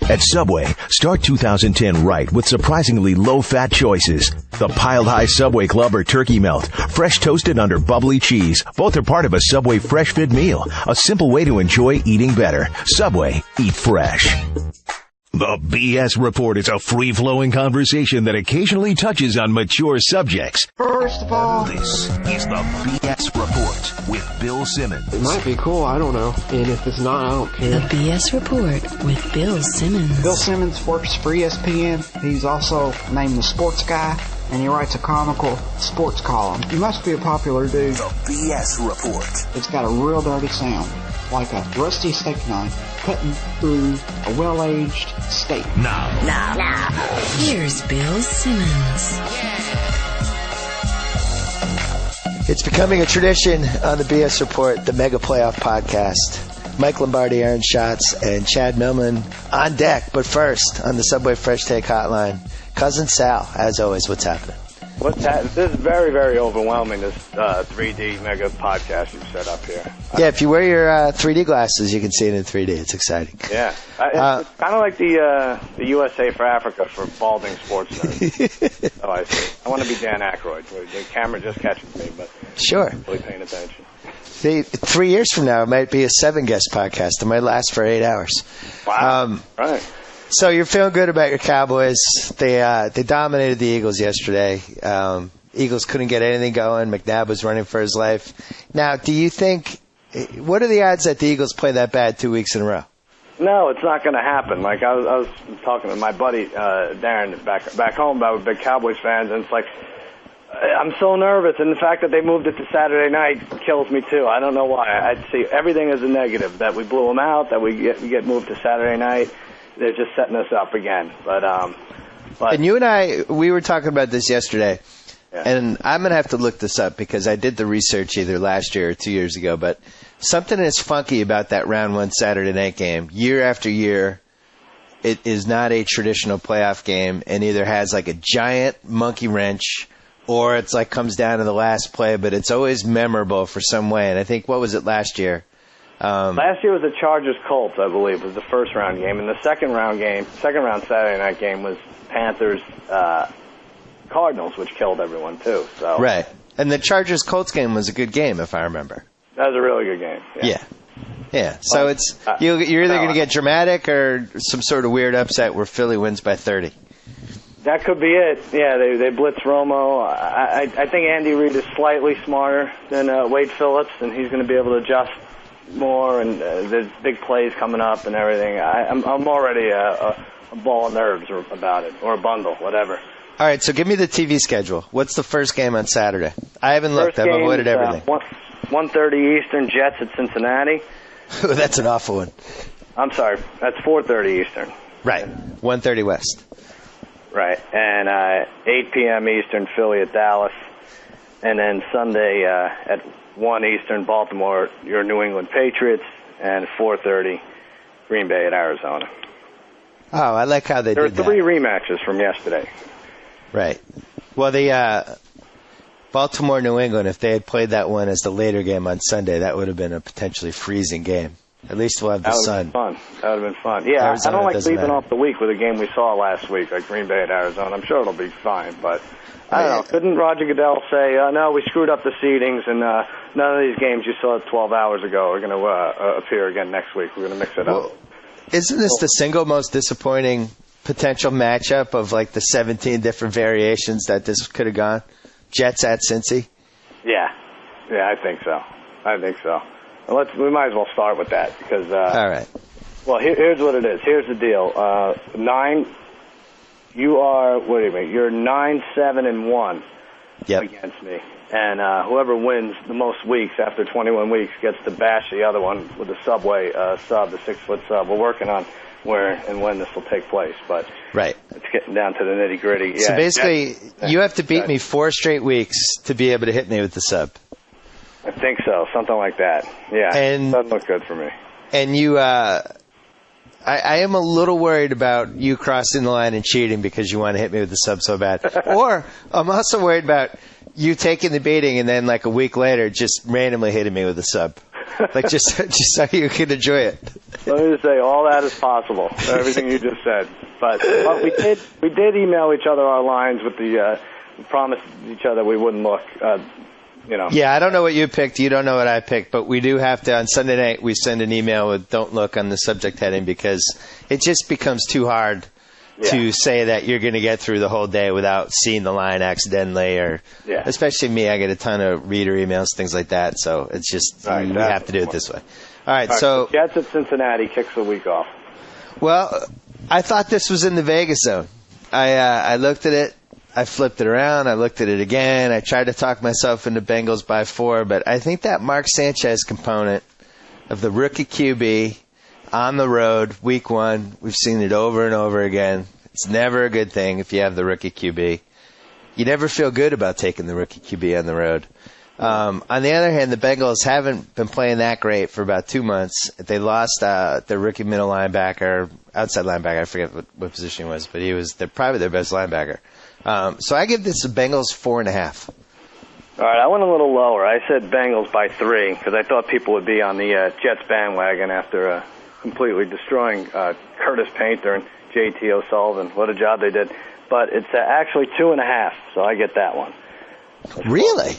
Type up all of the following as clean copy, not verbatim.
At Subway, start 2010 right with surprisingly low-fat choices. The Piled High Subway Club or Turkey Melt, fresh toasted under bubbly cheese. Both are part of a Subway Fresh Fit meal, a simple way to enjoy eating better. Subway, eat fresh. The BS Report is a free-flowing conversation that occasionally touches on mature subjects. First of all, This is the BS Report with Bill Simmons. it might be cool, I don't know. And if it's not, I don't The care. BS Report with Bill Simmons. Bill Simmons works for ESPN. He's also named the sports guy, and he writes a comical sports column. He must be a popular dude. The BS Report. It's got a real dirty sound, like a rusty steak knife cutting through a well-aged steak. Now. Here's Bill Simmons. It's becoming a tradition on the BS Report, the Mega Playoff Podcast. Mike Lombardi, Aaron Schatz, and Chad Millman on deck. But first, on the Subway Fresh Take Hotline, Cousin Sal, as always, what's happening? What's that? This is very, very overwhelming, this 3D mega podcast you've set up here. Yeah, if you wear your 3D glasses, you can see it in 3D. It's exciting. Yeah. It's kind of like the USA for Africa for balding sports nerds. Oh, I see. I want to be Dan Aykroyd. The camera just catches me, but Sure. I'm really paying attention. See, 3 years from now, it might be a 7-guest podcast. It might last for 8 hours. Wow. Right. So you're feeling good about your Cowboys. They dominated the Eagles yesterday. Eagles couldn't get anything going. McNabb was running for his life. Now, do you think, what are the odds that the Eagles play that bad 2 weeks in a row? No, it's not going to happen. Like I was talking to my buddy Darren back home about big Cowboys fans, and it's like I'm so nervous, and the fact that they moved it to Saturday night kills me too. I don't know why. I'd see everything as a negative, that we blew them out, that we get moved to Saturday night. They're just setting us up again. But And you and I, we were talking about this yesterday, Yeah. and I'm going to have to look this up because I did the research either last year or 2 years ago, but something is funky about that round one Saturday night game. Year after year, it is not a traditional playoff game and either has like a giant monkey wrench or it's like comes down to the last play, but it's always memorable for some way. And I think, what was it last year? last year was the Chargers-Colts, I believe, was the first round game. And the second round Saturday night game was Panthers-Cardinals, which killed everyone too. So Right. And the Chargers-Colts game was a good game, if I remember. that was a really good game. Yeah. So it's you're either going to get dramatic or some sort of weird upset where Philly wins by 30. That could be it. Yeah, they blitz Romo. I think Andy Reid is slightly smarter than Wade Phillips, and he's going to be able to adjust more. And there's big plays coming up and everything. I'm already a ball of nerves about it, or a bundle, whatever. All right, so give me the TV schedule. What's the first game on Saturday? I haven't looked. I've avoided everything. 1:30 Eastern, Jets at Cincinnati. That's an awful one. I'm sorry, that's 4:30 Eastern. Right, 1:30 West. Right, and 8 p.m. Eastern, Philly at Dallas. And then Sunday at 1 Eastern, Baltimore, your New England Patriots. And 4:30, Green Bay at Arizona. Oh, I like how they There are did that. 3 rematches from yesterday. Right. Well, the Baltimore, New England, if they had played that one as the later game on Sunday, that would have been a potentially freezing game. At least we'll have the That would sun. have been fun. That would have been fun. Yeah, Arizona I don't like doesn't leaving matter. off the week with a game we saw last week, like Green Bay at Arizona. I'm sure it'll be fine, but I don't know. Couldn't Roger Goodell say, no, we screwed up the seedings, and none of these games you saw 12 hours ago are going to appear again next week. We're going to mix it up. Well, isn't this the single most disappointing potential matchup of like the 17 different variations that this could have gone? Jets at Cincy? Yeah, I think so. We might as well start with that because. All right. Well, here's what it is. Here's the deal. 9. You are. What do you mean? You're 9-7-1 Yep. against me, and whoever wins the most weeks after 21 weeks gets to bash the other one with the Subway sub, the 6-foot sub. We're working on where and when this will take place, but Right. it's getting down to the nitty gritty. Yeah, So basically, Jets- you have to beat me 4 straight weeks to be able to hit me with the sub. I think so, something like that. Yeah, And- doesn't look good for me. And you, I am a little worried about you crossing the line and cheating because you want to hit me with the sub so bad. Or I'm also worried about you taking the beating and then like a week later just randomly hitting me with the sub. Like just so you can enjoy it. Let me just say, all that is possible. Everything you just said. But we did email each other our lines with the promised each other we wouldn't look. Yeah, I don't know what you picked. You don't know what I picked. But we do have to, on Sunday night, we send an email with "Don't look" on the subject heading because it just becomes too hard to say that you're going to get through the whole day without seeing the line accidentally, or especially me. I get a ton of reader emails, things like that. So it's just we have to do it this way. All right, so Jets at Cincinnati kicks the week off. Well, I thought this was in the Vegas zone. I looked at it. I flipped it around. I looked at it again. I tried to talk myself into Bengals by 4, but I think that Mark Sanchez component of the rookie QB on the road, week 1, we've seen it over and over again. It's never a good thing if you have the rookie QB. You never feel good about taking the rookie QB on the road. On the other hand, the Bengals haven't been playing that great for about 2 months. They lost their rookie middle linebacker, outside linebacker. I forget what position he was, but they're probably their best linebacker. So I give this the Bengals 4.5. All right, I went a little lower. I said Bengals by 3 because I thought people would be on the Jets bandwagon after completely destroying Curtis Painter and J.T. O'Sullivan. What a job they did. But it's actually 2.5, so I get that one. Really?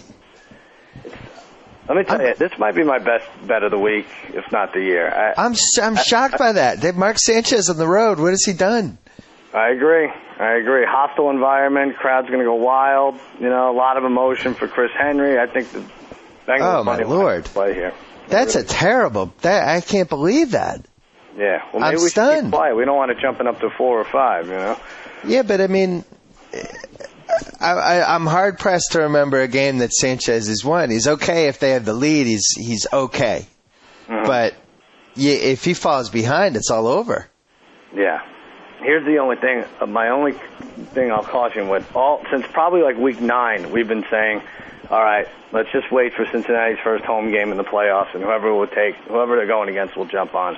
Let me tell you, this might be my best bet of the week, if not the year. I'm shocked by that. Mark Sanchez on the road. What has he done? I agree. Hostile environment. Crowd's going to go wild. A lot of emotion for Chris Henry. I think the Bengals my Lord. Play here. That's a terrible. I can't believe that. Yeah. Well, maybe I'm stunned. Should keep quiet. We don't want it jumping up to 4 or 5. Yeah, but I mean, I'm hard pressed to remember a game that Sanchez has won. He's okay if they have the lead. He's okay, but if he falls behind, it's all over. Yeah. Here's the only thing. My only thing I'll caution with since probably like week 9, we've been saying, all right, let's just wait for Cincinnati's first home game in the playoffs, and whoever they're going against will jump on.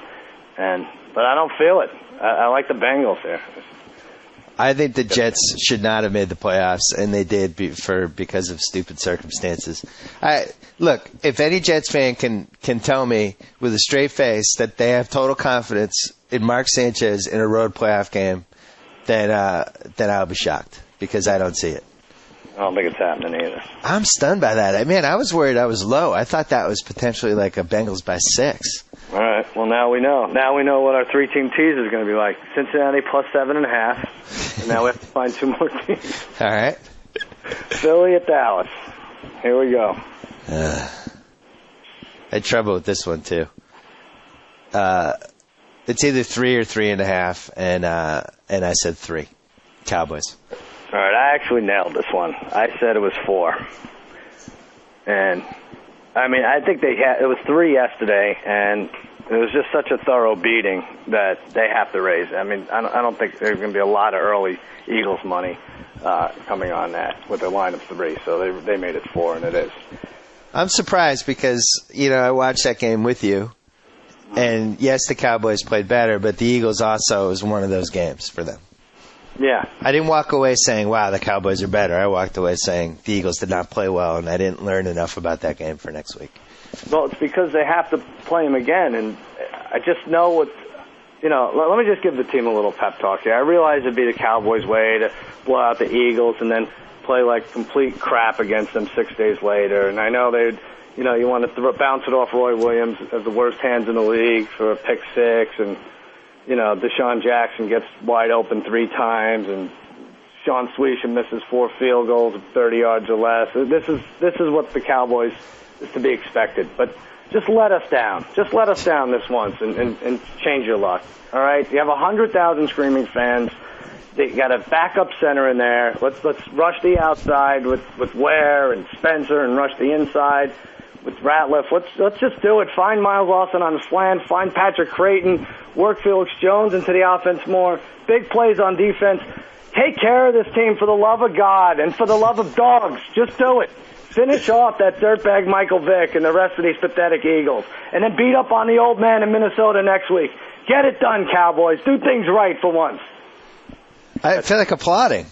But I don't feel it. I like the Bengals here. I think the Jets should not have made the playoffs, and they did because of stupid circumstances. Look, if any Jets fan can tell me with a straight face that they have total confidence in Mark Sanchez in a road playoff game, then I'll be shocked because I don't see it. I don't think it's happening either. I'm stunned by that. I was worried I was low. I thought that was potentially like a Bengals by 6. All right. Well, now we know. Now we know what our 3-team teaser is going to be like. Cincinnati plus 7.5. And now we have to find 2 more teams. All right. Philly at Dallas. Here we go. I had trouble with this one too. It's either 3 or 3.5, and I said 3. Cowboys. All right, I actually nailed this one. I said it was 4. And, I think it was 3 yesterday, and it was just such a thorough beating that they have to raise. I don't think there's going to be a lot of early Eagles money coming on that with their line of 3. So they made it 4, and it is. I'm surprised because, I watched that game with you. And, yes, the Cowboys played better, but the Eagles also was one of those games for them. Yeah. I didn't walk away saying, wow, the Cowboys are better. I walked away saying the Eagles did not play well, and I didn't learn enough about that game for next week. Well, it's because they have to play them again, and I just know what let me just give the team a little pep talk here. I realize it'd be the Cowboys' way to blow out the Eagles and then play like complete crap against them 6 days later, and I know they'd you want to bounce it off Roy Williams as the worst hands in the league for a pick 6, and Deshaun Jackson gets wide open 3 times, and Sean Sweesham misses 4 field goals at 30 yards or less. This is what the Cowboys is to be expected. But just let us down. Just let us down this once and change your luck. All right? You have 100,000 screaming fans. They got a backup center in there. Let's rush the outside with Ware and Spencer and rush the inside with Ratliff. Let's just do it. Find Miles Lawson on the slant. Find Patrick Creighton. Work Felix Jones into the offense more. Big plays on defense. Take care of this team for the love of God and for the love of dogs. Just do it. Finish off that dirtbag Michael Vick and the rest of these pathetic Eagles. And then beat up on the old man in Minnesota next week. Get it done, Cowboys. Do things right for once. I feel like applauding.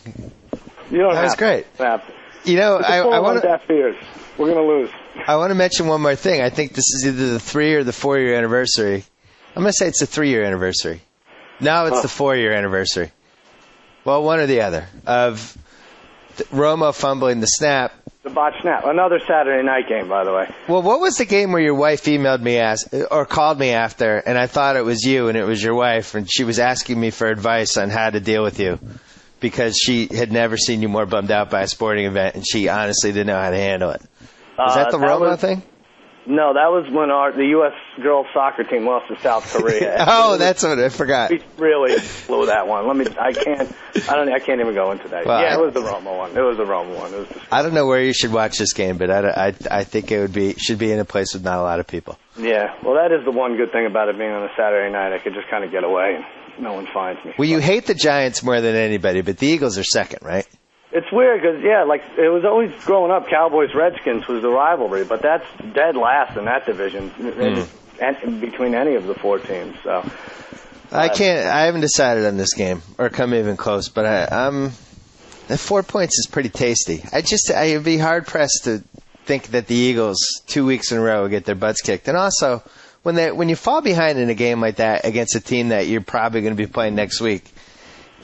You don't that was great. I I want to. We're going to lose. I want to mention one more thing. I think this is either the 3 or the 4 year anniversary. I'm going to say it's the 3 year anniversary. No, it's the 4 year anniversary. Well, one or the other of Romo fumbling the snap. The botch snap. Another Saturday night game, by the way. Well, what was the game where your wife emailed me or called me after, and I thought it was you and it was your wife, and she was asking me for advice on how to deal with you because she had never seen you more bummed out by a sporting event, and she honestly didn't know how to handle it. Was that the Romo thing? No, that was when the U.S. girls soccer team lost to South Korea. Oh, that's what I forgot. We really blew that one. I can't even go into that. Well, it was the Romo one. It was the Romo one. It was I don't know where you should watch this game, but I think it should be in a place with not a lot of people. Yeah, well, that is the one good thing about it being on a Saturday night. I could just kind of get away and no one finds me. Well, you hate the Giants more than anybody, but the Eagles are second, right? It's weird because, it was always growing up, Cowboys-Redskins was the rivalry, but that's dead last in that division and between any of the 4 teams. So I haven't decided on this game or come even close, but the 4 points is pretty tasty. I'd be hard-pressed to think that the Eagles 2 weeks in a row will get their butts kicked. And also, when you fall behind in a game like that against a team that you're probably going to be playing next week,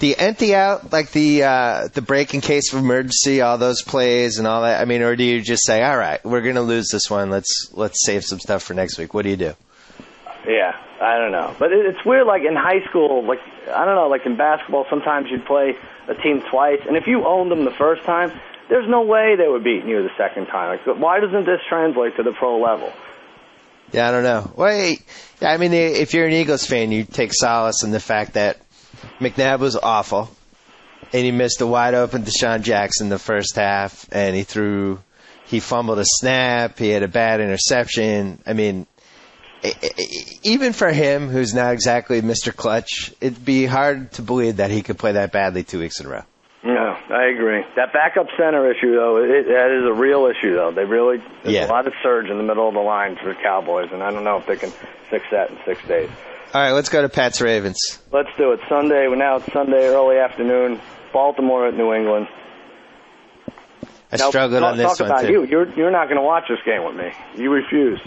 do you empty out like the break in case of emergency, all those plays and all that? I mean, or do you just say, all right, we're going to lose this one. Let's save some stuff for next week. What do you do? Yeah, I don't know. But it's weird, like in high school, like, I don't know, like in basketball, sometimes you'd play a team twice. And if you owned them the first time, there's no way they would beat you the second time. Like, why doesn't this translate to the pro level? Yeah, I don't know. Well, I mean, if you're an Eagles fan, you take solace in the fact that McNabb was awful, and he missed a wide-open Deshaun Jackson the first half, and he fumbled a snap, he had a bad interception. I mean, even for him, who's not exactly Mr. Clutch, it'd be hard to believe that he could play that badly 2 weeks in a row. No, I agree. That backup center issue, though, that is a real issue, though. There's a lot of surge in the middle of the line for the Cowboys, and I don't know if they can fix that in 6 days. All right, let's go to Pats Ravens. Let's do it. Sunday. Now it's Sunday early afternoon. Baltimore at New England. I struggled on this one, too. You're not going to watch this game with me. You refuse.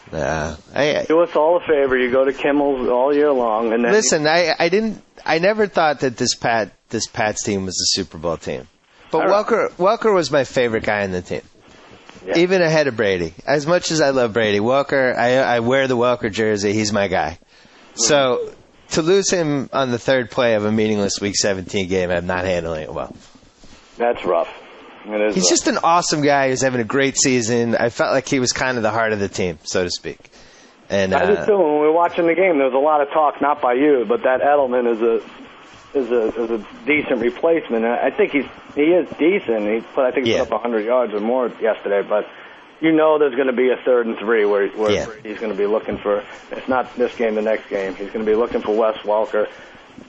Do us all a favor. You go to Kimmel's all year long, and then listen. I never thought that this Pats team was a Super Bowl team, but Welker was my favorite guy on the team. Yeah. Even ahead of Brady. As much as I love Brady, Welker, I wear the Welker jersey. He's my guy. So to lose him on the third play of a meaningless Week 17 game, I'm not handling it well. That's rough. He's just an awesome guy. He's having a great season. I felt like he was kind of the heart of the team, so to speak. And I did too. When we were watching the game, there was a lot of talk, not by you, but that Edelman is a decent replacement. And I think he is decent. He put up 100 yards or more yesterday, but you know there's going to be a 3rd and 3 where he's going to be looking for, if not this game, the next game, he's going to be looking for Wes Welker,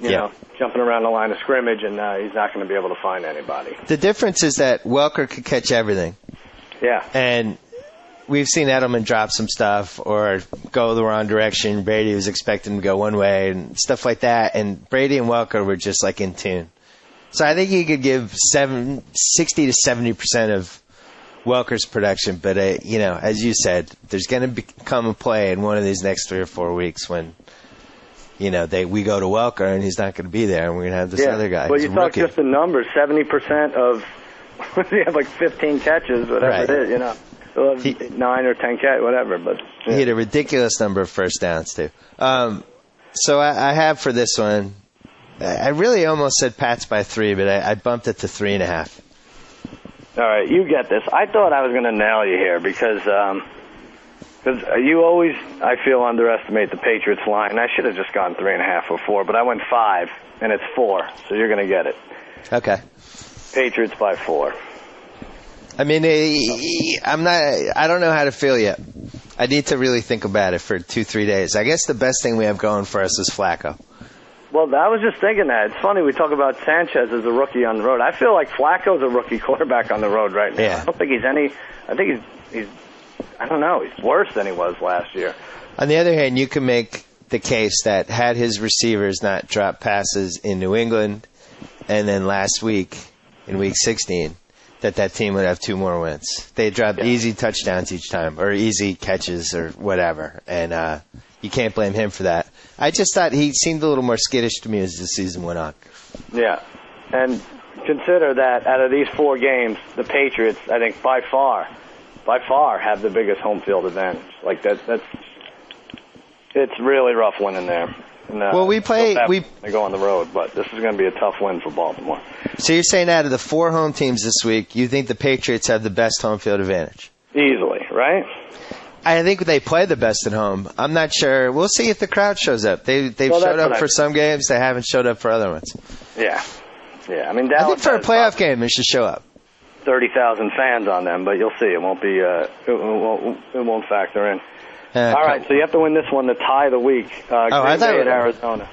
you know, jumping around the line of scrimmage, and he's not going to be able to find anybody. The difference is that Welker could catch everything. Yeah. And we've seen Edelman drop some stuff or go the wrong direction. Brady was expecting to go one way and stuff like that. And Brady and Welker were just like in tune. So I think he could give 60 to 70% of Welker's production. But, as you said, there's going to become a play in one of these next 3 or 4 weeks when, we go to Welker and he's not going to be there and we're going to have this other guy. Well, you talk just the numbers, 70% of, you have like 15 catches, whatever it is, He'll have 9 or 10 catches, whatever. But he had a ridiculous number of first downs, too. So I have for this one, I really almost said Pats by 3, but I bumped it to 3.5. All right, you get this. I thought I was going to nail you here because you always, I feel, underestimate the Patriots line. I should have just gone 3.5 or 4, but I went 5, and it's 4, so you're going to get it. Okay. Patriots by 4. I mean, I don't know how to feel yet. I need to really think about it for 2-3 days. I guess the best thing we have going for us is Flacco. Well, I was just thinking that. It's funny we talk about Sanchez as a rookie on the road. I feel like Flacco's a rookie quarterback on the road right now. Yeah. I don't think he's he's I don't know, he's worse than he was last year. On the other hand, you can make the case that had his receivers not dropped passes in New England and then last week in Week 16, that team would have 2 more wins. They drop easy touchdowns each time, or easy catches, or whatever, and you can't blame him for that. I just thought he seemed a little more skittish to me as the season went on. Yeah, and consider that out of these 4 games, the Patriots, I think, by far, have the biggest home field advantage. Like it's really rough winning there. And, well, they go on the road, but this is going to be a tough win for Baltimore. So you're saying out of the 4 home teams this week, you think the Patriots have the best home field advantage? Easily, right? I think they play the best at home. I'm not sure. We'll see if the crowd shows up. They've showed up for some games. They haven't showed up for other ones. Yeah. I mean, I think for a playoff game, they should show up. 30,000 fans on them, but you'll see. It won't be. It won't factor in. All right, so you have to win this one to tie the week. Green Bay at Arizona.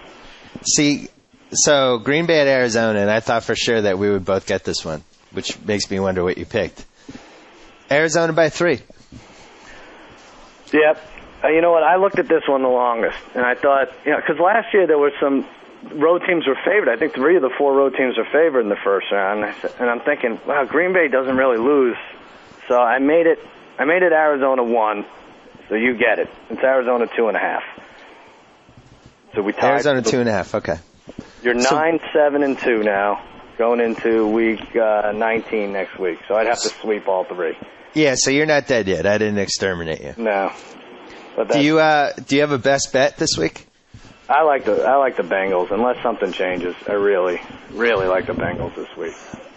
See, so Green Bay at Arizona, and I thought for sure that we would both get this one, which makes me wonder what you picked. Arizona by 3. Yep. You know what? I looked at this one the longest, and I thought, because last year there were some road teams were favored. I think 3 of the 4 road teams were favored in the first round, and I'm thinking, wow, Green Bay doesn't really lose. So I made it Arizona 1. So you get it. It's Arizona 2.5. So we tied. Arizona 2.5. Okay. You're 9-7-2 now, going into week 19 next week. So I'd have to sweep all 3. Yeah. So you're not dead yet. I didn't exterminate you. No. But do you have a best bet this week? I like the Bengals unless something changes. I really, really like the Bengals this week.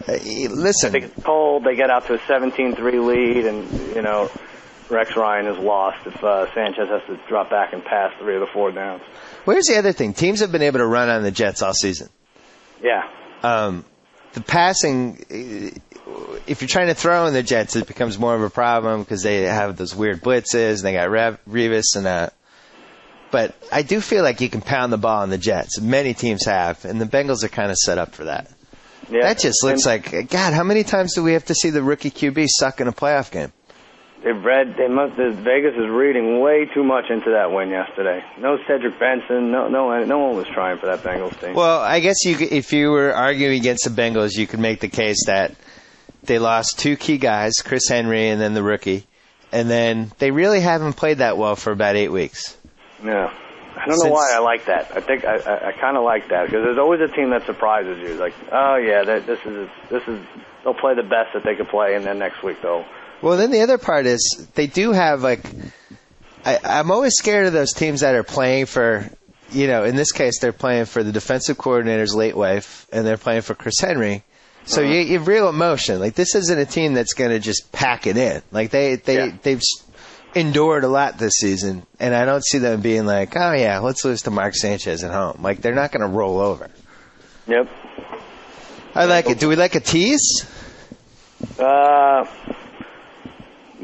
Listen. I think it's cold. They get out to a 17-3 lead, and Rex Ryan is lost if Sanchez has to drop back and pass 3 of the 4 downs. Where's the other thing? Teams have been able to run on the Jets all season. Yeah. The passing, if you're trying to throw in the Jets, it becomes more of a problem because they have those weird blitzes, and they got Revis and but I do feel like you can pound the ball on the Jets. Many teams have, and the Bengals are kind of set up for that. Yeah. That just looks like, God, how many times do we have to see the rookie QB suck in a playoff game? Vegas is reading way too much into that win yesterday. No Cedric Benson. No one was trying for that Bengals team. Well, I guess if you were arguing against the Bengals, you could make the case that they lost 2 key guys, Chris Henry and then the rookie, and then they really haven't played that well for about 8 weeks. Yeah. I don't know why I like that. I think I kind of like that because there's always a team that surprises you. It's like, oh yeah, this is they'll play the best that they could play, and then next week they'll. Well, then the other part is they do have, I'm always scared of those teams that are playing for, in this case, they're playing for the defensive coordinator's late wife, and they're playing for Chris Henry. So you have real emotion. Like, this isn't a team that's going to just pack it in. Like, they've endured a lot this season, and I don't see them being like, oh, yeah, let's lose to Mark Sanchez at home. Like, they're not going to roll over. Yep. I like it. Do we like a tease?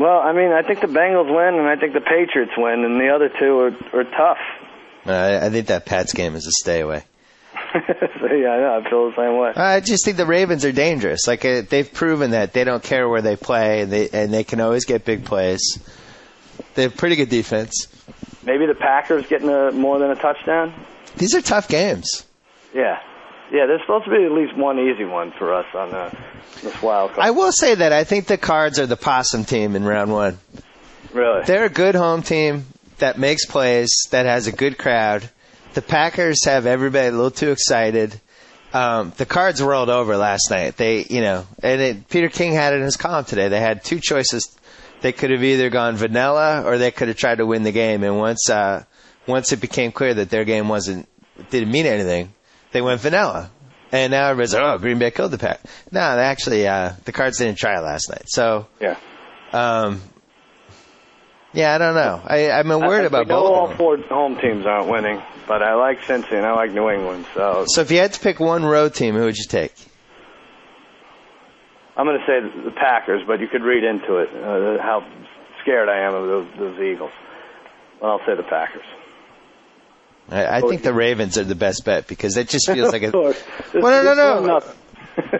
Well, I mean, I think the Bengals win, and I think the Patriots win, and the other 2 are tough. I think that Pats game is a stay away. Yeah, I know. I feel the same way. I just think the Ravens are dangerous. Like, they've proven that they don't care where they play, and they can always get big plays. They have pretty good defense. Maybe the Packers getting more than a touchdown? These are tough games. Yeah. Yeah, there's supposed to be at least one easy one for us on this wild card. I will say that I think the Cards are the possum team in round 1. Really? They're a good home team that makes plays, that has a good crowd. The Packers have everybody a little too excited. The Cards rolled over last night. Peter King had it in his column today. They had 2 choices. They could have either gone vanilla or they could have tried to win the game. And once it became clear that their game didn't mean anything, they went vanilla. And now everybody's like, Green Bay killed the Pack. No, actually, the Cards didn't try last night. So, yeah, I don't know. I'm worried about both. All 4 home teams aren't winning, but I like Cincy and I like New England. So if you had to pick one road team, who would you take? I'm going to say the Packers, but you could read into it how scared I am of those Eagles. Well, I'll say the Packers. I think the Ravens are the best bet because it just feels like a. No.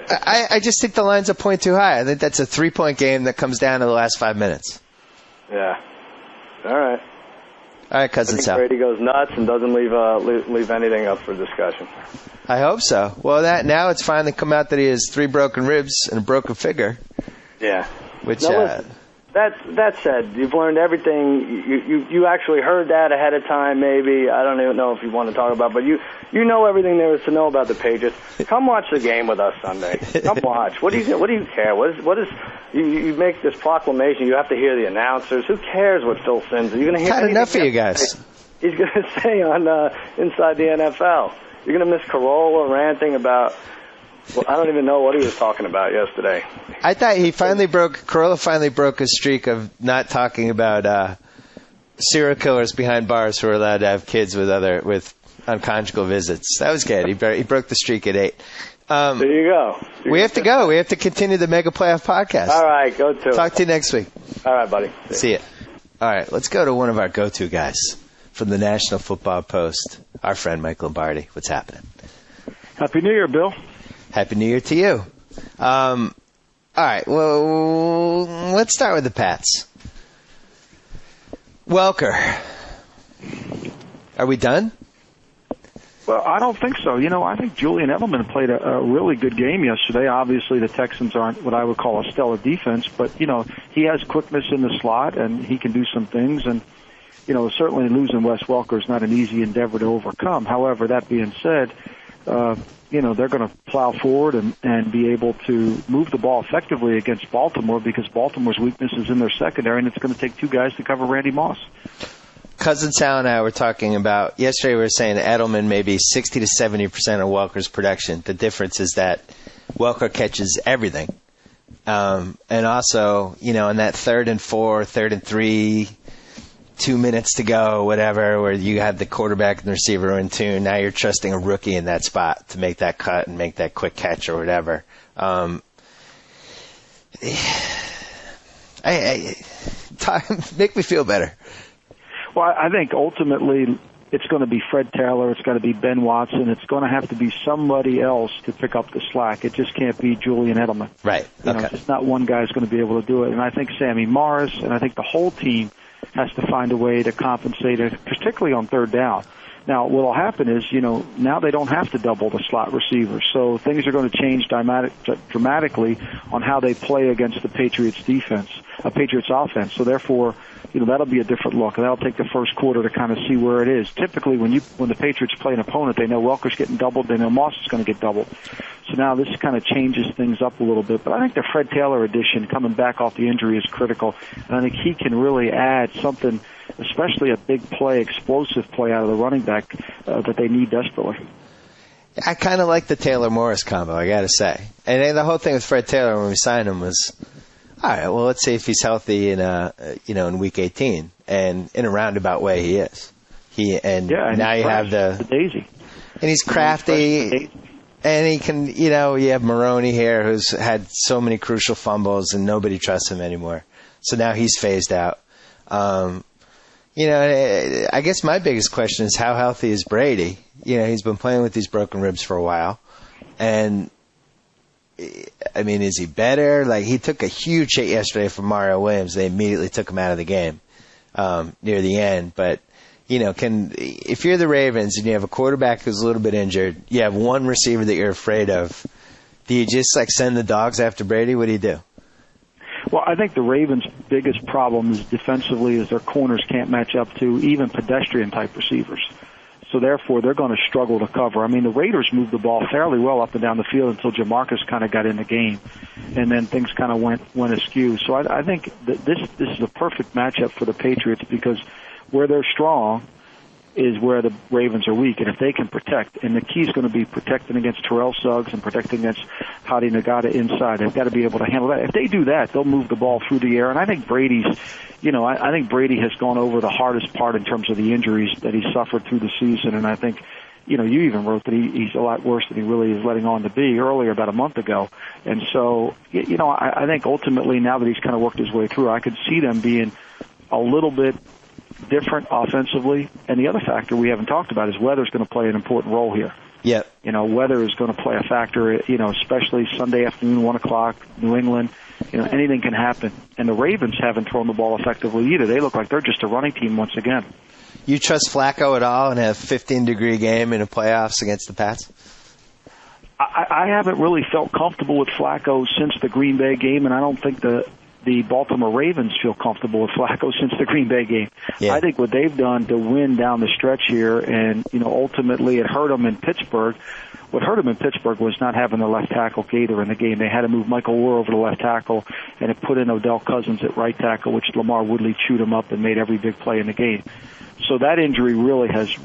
I just think the line's a point too high. I think that's a 3-point game that comes down to the last 5 minutes. Yeah. All right. All right, Cousin Sal. Brady goes nuts and doesn't leave anything up for discussion. I hope so. Well, now it's finally come out that he has 3 broken ribs and a broken finger. Yeah. Which, listen, that said, you've learned everything. You actually heard that ahead of time, maybe. I don't even know if you want to talk about, but you know everything there is to know about the Patriots. Come watch the game with us Sunday. Come watch. What do you care? What is you make this proclamation? You have to hear the announcers. Who cares what Phil Simms? You're going to hear had enough of you guys. He's going to say on Inside the NFL. You're going to miss Carolla ranting about. Well, I don't even know what he was talking about yesterday. I thought Carolla finally broke his streak of not talking about serial killers behind bars who are allowed to have kids with unconjugal visits. That was good. He broke the streak at 8. There you go. We have to go. We have to continue the Mega Playoff podcast. All right, go to it. Talk to you next week. All right, buddy. See ya. All right, let's go to one of our go-to guys from the National Football Post, our friend Mike Lombardi. What's happening? Happy New Year, Bill. Happy New Year to you. All right, well, let's start with the Pats. Welker. Are we done? Well, I don't think so. I think Julian Edelman played a really good game yesterday. Obviously, the Texans aren't what I would call a stellar defense, but, he has quickness in the slot, and he can do some things. And, certainly losing Wes Welker is not an easy endeavor to overcome. However, that being said, they're going to plow forward and be able to move the ball effectively against Baltimore because Baltimore's weakness is in their secondary, and it's going to take two guys to cover Randy Moss. Cousin Sal and I were talking about, yesterday we were saying Edelman may be 60 to 70% of Welker's production. The difference is that Welker catches everything. And also, in that 3rd and 4, 3rd and 3, 2 minutes to go, whatever, where you have the quarterback and the receiver in tune. Now you're trusting a rookie in that spot to make that cut and make that quick catch or whatever. Make me feel better. Well, I think ultimately it's going to be Fred Taylor. It's got to be Ben Watson. It's going to have to be somebody else to pick up the slack. It just can't be Julian Edelman. Right. Okay. It's not one guy's going to be able to do it. And I think Sammy Morris and I think the whole team has to find a way to compensate it, particularly on 3rd down. Now, what will happen is, now they don't have to double the slot receivers, so things are going to change dramatically on how they play against the Patriots offense. So therefore, that'll be a different look, and that'll take the first quarter to kind of see where it is. Typically, when the Patriots play an opponent, they know Welker's getting doubled, they know Moss is going to get doubled. So now this kind of changes things up a little bit. But I think the Fred Taylor addition, coming back off the injury, is critical, and I think he can really add something, especially a big play, explosive play out of the running back that they need desperately. I kind of like the Taylor-Morris combo, I got to say. And then the whole thing with Fred Taylor when we signed him was, all right, well, let's see if he's healthy in Week 18. And in a roundabout way, he is. Now you have the daisy. And he's crafty. And he can, you have Maroney here who's had so many crucial fumbles and nobody trusts him anymore. So now he's phased out. I guess my biggest question is how healthy is Brady? He's been playing with these broken ribs for a while. And, is he better? Like, he took a huge hit yesterday from Mario Williams. They immediately took him out of the game near the end. But, if you're the Ravens and you have a quarterback who's a little bit injured, you have one receiver that you're afraid of, do you just, send the dogs after Brady? What do you do? Well, I think the Ravens' biggest problem is defensively is their corners can't match up to even pedestrian-type receivers. So, therefore, they're going to struggle to cover. The Raiders moved the ball fairly well up and down the field until Jamarcus kind of got in the game, and then things kind of went askew. So I think that this is a perfect matchup for the Patriots because where they're strong is where the Ravens are weak, and if they can protect, and the key is going to be protecting against Terrell Suggs and protecting against Hadi Nagata inside. They've got to be able to handle that. If they do that, they'll move the ball through the air, and I think Brady's, I think Brady has gone over the hardest part in terms of the injuries that he suffered through the season, and I think, you even wrote that he's a lot worse than he really is letting on to be earlier, about a month ago, and so, I think ultimately now that he's kind of worked his way through, I could see them being a little bit different offensively. And the other factor we haven't talked about is weather's going to play an important role here. Yep. Weather is going to play a factor, especially Sunday afternoon, 1 o'clock, New England. Anything can happen. And the Ravens haven't thrown the ball effectively either. They look like they're just a running team once again. You trust Flacco at all in a 15-degree game in the playoffs against the Pats? I haven't really felt comfortable with Flacco since the Green Bay game, and I don't think the Baltimore Ravens feel comfortable with Flacco since the Green Bay game. Yeah. I think what they've done to win down the stretch here, and ultimately it hurt them in Pittsburgh. What hurt them in Pittsburgh was not having the left tackle Gator in the game. They had to move Michael Orr over to left tackle, and it put in Odell Cousins at right tackle, which Lamar Woodley chewed him up and made every big play in the game. So that injury really has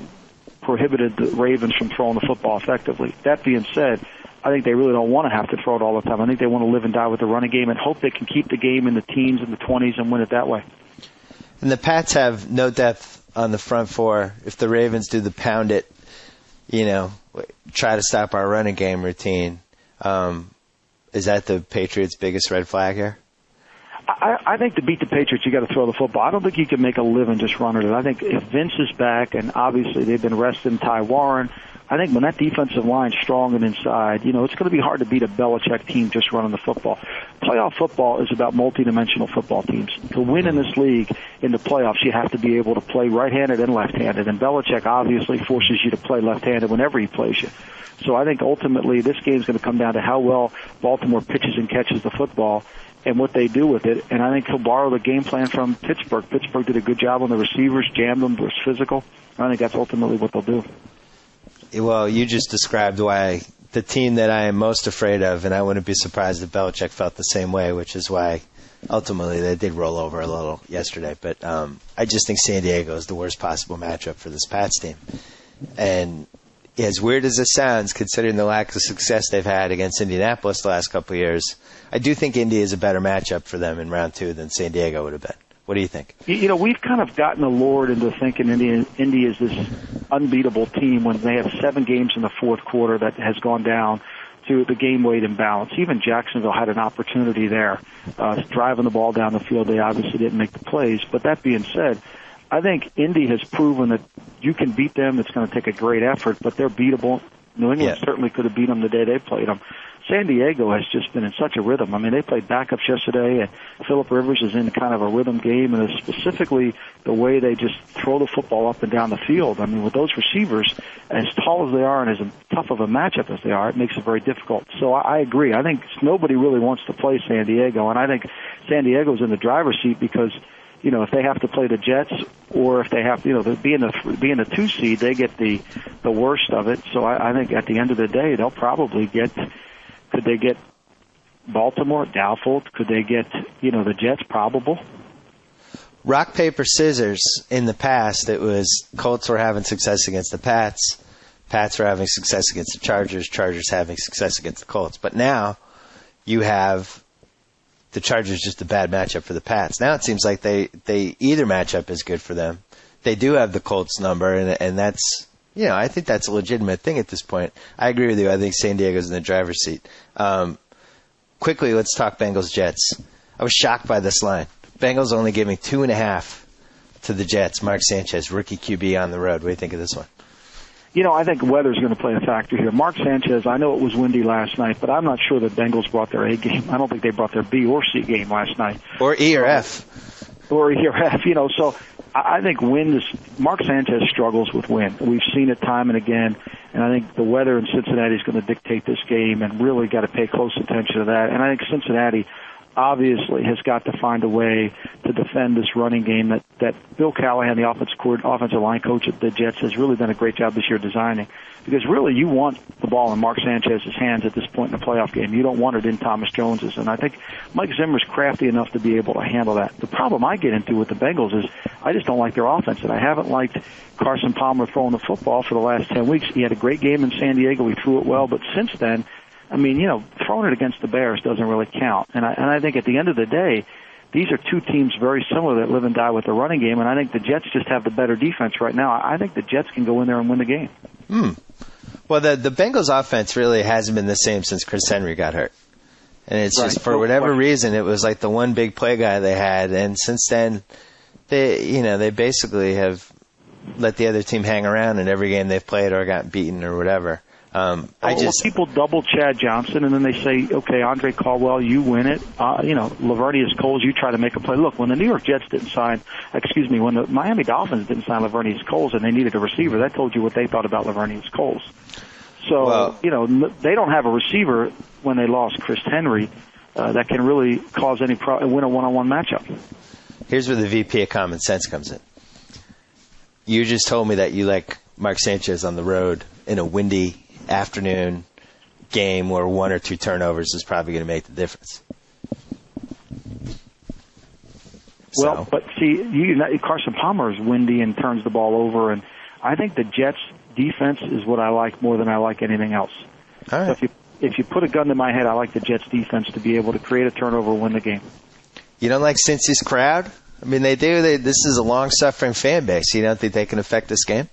prohibited the Ravens from throwing the football effectively. That being said, I think they really don't want to have to throw it all the time. I think they want to live and die with the running game and hope they can keep the game in the teens and the 20s and win it that way. And the Pats have no depth on the front four. If the Ravens do the pound it, try to stop our running game routine, is that the Patriots' biggest red flag here? I think to beat the Patriots, you got to throw the football. I don't think you can make a living just running it. I think if Vince is back, and obviously they've been resting Ty Warren, I think when that defensive line's strong and inside, it's going to be hard to beat a Belichick team just running the football. Playoff football is about multi-dimensional football teams. To win in this league in the playoffs, you have to be able to play right-handed and left-handed, and Belichick obviously forces you to play left-handed whenever he plays you. So I think ultimately this game's going to come down to how well Baltimore pitches and catches the football and what they do with it. And I think he'll borrow the game plan from Pittsburgh. Pittsburgh did a good job on the receivers, jammed them, was physical. I think that's ultimately what they'll do. Well, you just described why the team that I am most afraid of, and I wouldn't be surprised if Belichick felt the same way, which is why ultimately they did roll over a little yesterday. But I just think San Diego is the worst possible matchup for this Pats team. And as weird as it sounds, considering the lack of success they've had against Indianapolis the last couple of years, I do think Indy is a better matchup for them in round 2 than San Diego would have been. What do you think? We've kind of gotten allured into thinking Indy is this unbeatable team when they have 7 games in the fourth quarter that has gone down to the game weight imbalance. Even Jacksonville had an opportunity there, driving the ball down the field. They obviously didn't make the plays. But that being said, I think Indy has proven that you can beat them. It's going to take a great effort, but they're beatable. New England certainly could have beat them the day they played them. San Diego has just been in such a rhythm. I mean, they played backups yesterday, and Phillip Rivers is in kind of a rhythm game, and it's specifically the way they just throw the football up and down the field. I mean, with those receivers, as tall as they are and as tough of a matchup as they are, it makes it very difficult. So I agree. I think nobody really wants to play San Diego, and I think San Diego's in the driver's seat because if they have to play the Jets or if they have to, being the 2 seed, they get the worst of it. So I think at the end of the day, they'll probably get. Could they get Baltimore? Doubtful. Could they get, the Jets? Probable. Rock, paper, scissors. In the past, it was Colts were having success against the Pats. Pats were having success against the Chargers. Chargers having success against the Colts. But now you have the Chargers just a bad matchup for the Pats. Now it seems like they either matchup is good for them. They do have the Colts number, and that's... I think that's a legitimate thing at this point. I agree with you. I think San Diego's in the driver's seat. Quickly, let's talk Bengals-Jets. I was shocked by this line. Bengals only giving 2.5 to the Jets. Mark Sanchez, rookie QB on the road. What do you think of this one? I think weather's going to play a factor here. Mark Sanchez, I know it was windy last night, but I'm not sure the Bengals brought their A game. I don't think they brought their B or C game last night. Or E or F. Or E or F, so... I think Mark Sanchez struggles with wind. We've seen it time and again, and I think the weather in Cincinnati is going to dictate this game, and really got to pay close attention to that. And I think Cincinnati obviously has got to find a way to defend this running game that Bill Callahan, the offensive line coach at the Jets, has really done a great job this year designing. Because really you want the ball in Mark Sanchez's hands at this point in the playoff game. You don't want it in Thomas Jones's. And I think Mike Zimmer's crafty enough to be able to handle that. The problem I get into with the Bengals is I just don't like their offense. And I haven't liked Carson Palmer throwing the football for the last 10 weeks. He had a great game in San Diego. He threw it well. But since then, throwing it against the Bears doesn't really count. And I think at the end of the day, these are two teams very similar that live and die with the running game, and I think the Jets just have the better defense right now. I think the Jets can go in there and win the game. Well, the Bengals offense really hasn't been the same since Chris Henry got hurt. And it's just, for whatever reason, it was like the one big play guy they had, and since then, they basically have let the other team hang around in every game they've played or gotten beaten or whatever. People double Chad Johnson, and then they say, okay, Andre Caldwell, you win it. Laverne Coles, you try to make a play. Look, when the when the Miami Dolphins didn't sign Laverne Coles and they needed a receiver, that told you what they thought about Laverne Coles. So, they don't have a receiver when they lost Chris Henry that can really cause any win a one-on-one matchup. Here's where the VP of Common Sense comes in. You just told me that you like Mark Sanchez on the road in a windy afternoon game where 1 or 2 turnovers is probably going to make the difference. Well, but see, Carson Palmer is windy and turns the ball over, and I think the Jets' defense is what I like more than I like anything else. All right. So if you put a gun to my head, I like the Jets' defense to be able to create a turnover and win the game. You don't like Cincy's crowd? I mean, they do. This is a long-suffering fan base. You don't think they can affect this game?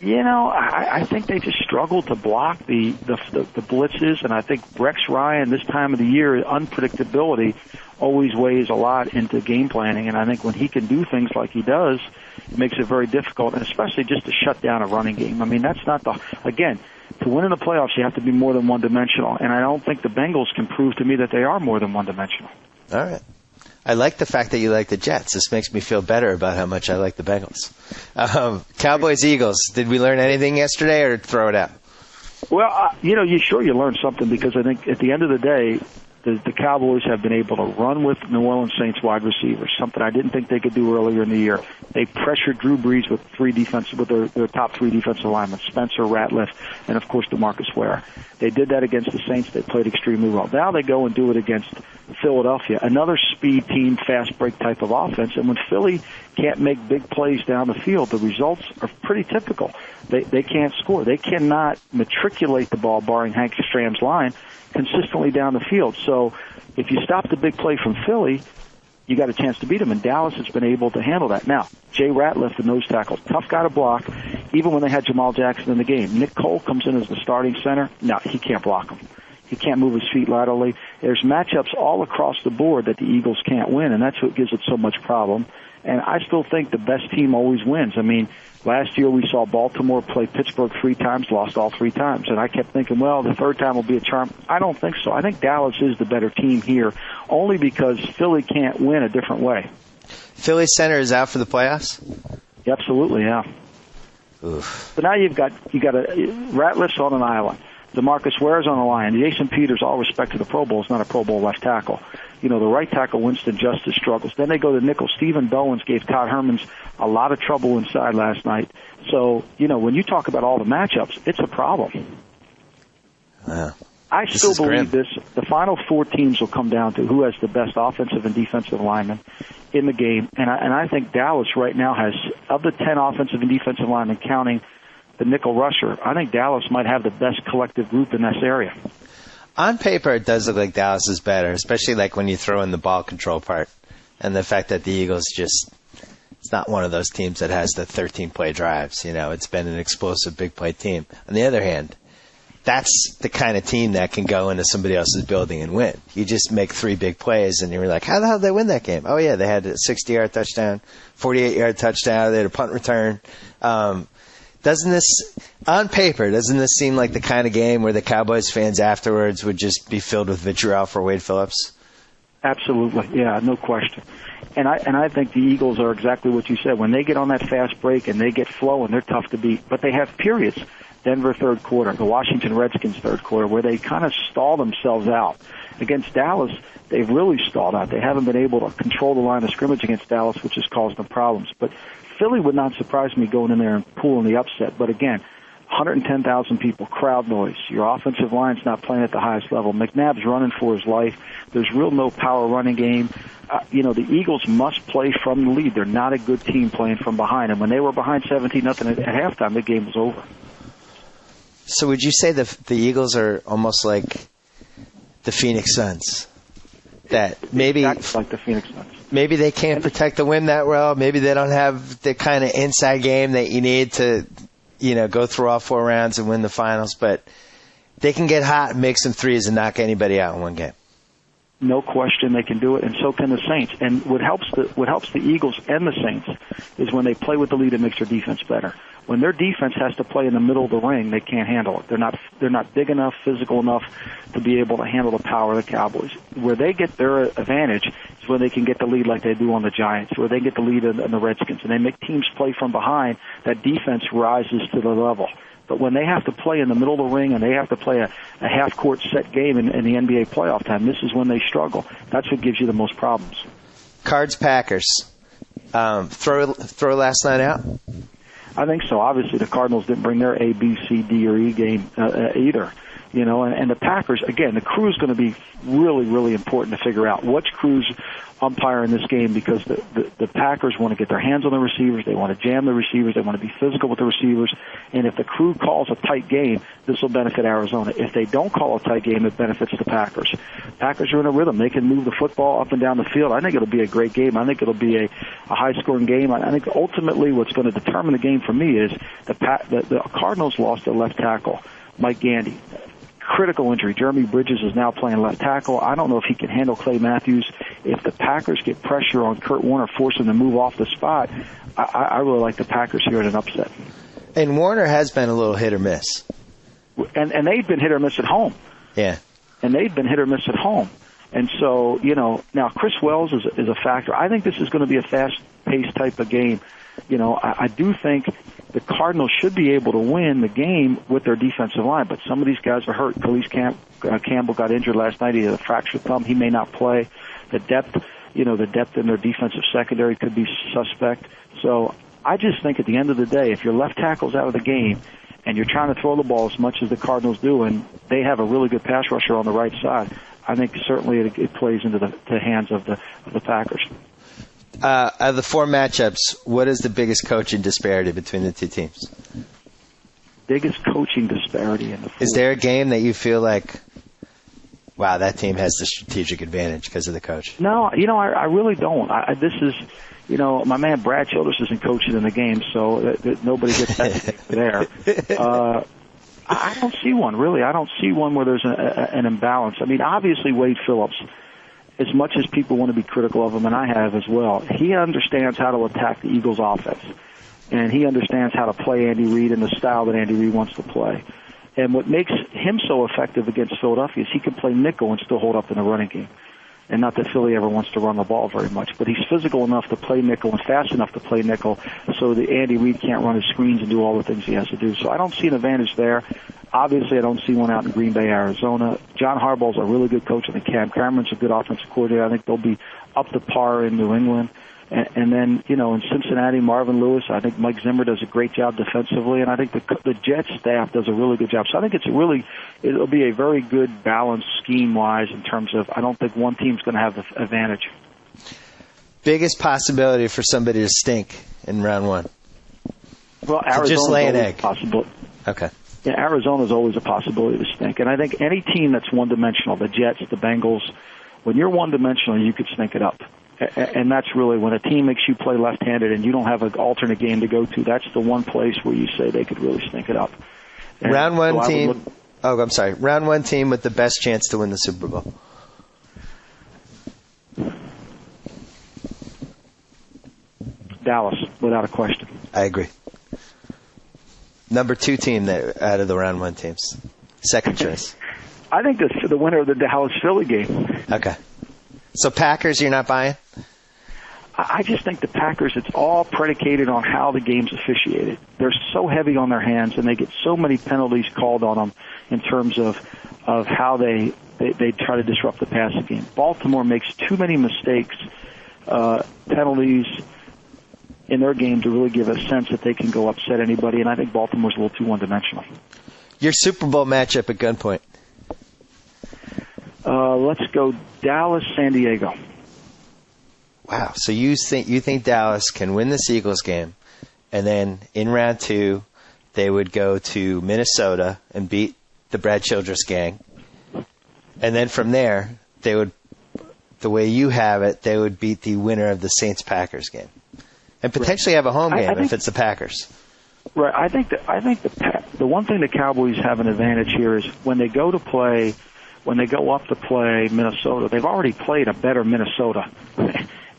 I think they just struggle to block the blitzes, and I think Rex Ryan, this time of the year, unpredictability always weighs a lot into game planning, and I think when he can do things like he does, it makes it very difficult, and especially just to shut down a running game. I mean, that's not again, to win in the playoffs, you have to be more than one-dimensional, and I don't think the Bengals can prove to me that they are more than one-dimensional. All right. I like the fact that you like the Jets. This makes me feel better about how much I like the Bengals. Cowboys-Eagles, did we learn anything yesterday or throw it out? Well, you learned something because I think at the end of the day, the Cowboys have been able to run with New Orleans Saints wide receivers, something I didn't think they could do earlier in the year. They pressured Drew Brees with their top 3 defensive linemen, Spencer, Ratliff, and, of course, DeMarcus Ware. They did that against the Saints. They played extremely well. Now they go and do it against Philadelphia, another speed team, fast break type of offense. And when Philly can't make big plays down the field, the results are pretty typical. They can't score. They cannot matriculate the ball, barring Hank Stram's line, consistently down the field. So if you stop the big play from Philly, you got a chance to beat them, and Dallas has been able to handle that. Now, Jay Ratliff, the nose tackle, tough guy to block, even when they had Jamal Jackson in the game. Nick Cole comes in as the starting center. No, he can't block him. He can't move his feet laterally. There's matchups all across the board that the Eagles can't win, and that's what gives it so much problem. And I still think the best team always wins. I mean, last year we saw Baltimore play Pittsburgh 3 times, lost all 3 times. And I kept thinking, well, the 3rd time will be a charm. I don't think so. I think Dallas is the better team here, only because Philly can't win a different way. Philly center is out for the playoffs? Absolutely, yeah. Oof. So now you've got Ratliff's on an island. DeMarcus Ware's on the line. Jason Peters, all respect to the Pro Bowl, is not a Pro Bowl left tackle. The right tackle, Winston Justice, struggles. Then they go to nickel. Stephen Bowens gave Todd Hermans a lot of trouble inside last night. So, when you talk about all the matchups, it's a problem. I still believe this. The final 4 teams will come down to who has the best offensive and defensive linemen in the game. And I think Dallas right now has, of the 10 offensive and defensive linemen, counting the nickel rusher, I think Dallas might have the best collective group in this area. On paper, it does look like Dallas is better, especially like when you throw in the ball control part and the fact that the Eagles it's not one of those teams that has the 13-play drives. It's been an explosive big play team. On the other hand, that's the kind of team that can go into somebody else's building and win. You just make 3 big plays and you're like, how the hell did they win that game? Oh yeah, they had a 60-yard touchdown, 48-yard touchdown, they had a punt return. Doesn't this seem like the kind of game where the Cowboys fans afterwards would just be filled with vitriol for Wade Phillips? Absolutely, yeah, no question. And I think the Eagles are exactly what you said. When they get on that fast break and they get flowing, they're tough to beat. But they have periods. Denver 3rd quarter, the Washington Redskins 3rd quarter, where they kind of stall themselves out. Against Dallas, they've really stalled out. They haven't been able to control the line of scrimmage against Dallas, which has caused them problems. But Philly would not surprise me going in there and pulling the upset. But again, 110,000 people, crowd noise. Your offensive line's not playing at the highest level. McNabb's running for his life. There's real no power running game. The Eagles must play from the lead. They're not a good team playing from behind. And when they were behind 17-0 at halftime, the game was over. So would you say the Eagles are almost like the Phoenix Suns? That maybe exactly like the Phoenix Suns. Maybe they can't protect the win that well. Maybe they don't have the kind of inside game that you need to, go through all 4 rounds and win the finals. But they can get hot and make some threes and knock anybody out in one game. No question they can do it, and so can the Saints. And what helps the Eagles and the Saints is when they play with the lead, it makes their defense better. When their defense has to play in the middle of the ring, they can't handle it. They're not big enough, physical enough to be able to handle the power of the Cowboys. Where they get their advantage is when they can get the lead like they do on the Giants, where they get the lead in the Redskins, and they make teams play from behind. That defense rises to the level. But when they have to play in the middle of the ring and they have to play a half-court set game in the NBA playoff time, this is when they struggle. That's what gives you the most problems. Cards Packers. Throw last night out? I think so. Obviously, the Cardinals didn't bring their A, B, C, D, or E game either. You know, and the Packers, again, the crew is going to be really, really important to figure out which crew's umpire in this game, because the Packers want to get their hands on the receivers. They want to jam the receivers. They want to be physical with the receivers. And if the crew calls a tight game, this will benefit Arizona. If they don't call a tight game, it benefits the Packers. Packers are in a rhythm. They can move the football up and down the field. I think it'll be a great game. I think it'll be a high-scoring game. I think ultimately what's going to determine the game for me is the Cardinals lost their left tackle, Mike Gandy. Critical injury. Jeremy Bridges is now playing left tackle. I don't know if he can handle Clay Matthews. If the Packers get pressure on Kurt Warner, force him to move off the spot, I really like the Packers here in an upset. And Warner has been a little hit or miss. And they've been hit or miss at home. Yeah. And they've been hit or miss at home. And so, you know, now Chris Wells is a factor. I think this is going to be a fast-paced type of game. You know, I do think the Cardinals should be able to win the game with their defensive line, but some of these guys are hurt. Khalees Campbell got injured last night. He had a fractured thumb. He may not play. The depth in their defensive secondary could be suspect. So I just think at the end of the day, if your left tackle's out of the game and you're trying to throw the ball as much as the Cardinals do, and they have a really good pass rusher on the right side, I think certainly it plays into the hands of the Packers. Of the four matchups, what is the biggest coaching disparity between the two teams? Biggest coaching disparity in the four. Is there a game that you feel like, wow, that team has the strategic advantage because of the coach? No, you know, I really don't. This is, you know, my man Brad Childress isn't coaching in the game, so nobody gets that there. I don't see one, really. I don't see one where there's an imbalance. I mean, obviously Wade Phillips, as much as people want to be critical of him, and I have as well, he understands how to attack the Eagles' offense. And he understands how to play Andy Reid in the style that Andy Reid wants to play. And what makes him so effective against Philadelphia is he can play nickel and still hold up in the running game. And not that Philly ever wants to run the ball very much, but he's physical enough to play nickel and fast enough to play nickel so that Andy Reid can't run his screens and do all the things he has to do. So I don't see an advantage there. Obviously, I don't see one out in Green Bay, Arizona. John Harbaugh's a really good coach. I think Cam Cameron's a good offensive coordinator. I think they'll be up to par in New England. And then, you know, in Cincinnati, Marvin Lewis, I think Mike Zimmer does a great job defensively, and I think the Jets staff does a really good job. So I think it'll be a very good balance scheme-wise in terms of I don't think one team's going to have the advantage. Biggest possibility for somebody to stink in round one? Well, Arizona's just lay an egg. Possible. Okay. Yeah, Arizona's always a possibility to stink. And I think any team that's one-dimensional, the Jets, the Bengals, when you're one-dimensional, you could stink it up. And that's really when a team makes you play left-handed and you don't have an alternate game to go to, that's the one place where you say they could really stink it up. And round one team. I'm sorry. Round one team with the best chance to win the Super Bowl. Dallas, without a question. I agree. Number two team out of the round one teams. Second choice. I think the winner of the Dallas-Philly game. Okay. So Packers, you're not buying? I just think the Packers, it's all predicated on how the game's officiated. They're so heavy on their hands, and they get so many penalties called on them in terms of how they try to disrupt the passing game. Baltimore makes too many mistakes, penalties in their game to really give a sense that they can go upset anybody, and I think Baltimore's a little too one-dimensional. Your Super Bowl matchup at gunpoint. Let's go Dallas, San Diego. Wow. So you think Dallas can win this Eagles game, and then in round two, they would go to Minnesota and beat the Brad Childress gang. And then from there, they would, the way you have it, they would beat the winner of the Saints-Packers game. And potentially have a home game if it's the Packers. Right. I think the one thing the Cowboys have an advantage here is when they go up to play Minnesota, they've already played a better Minnesota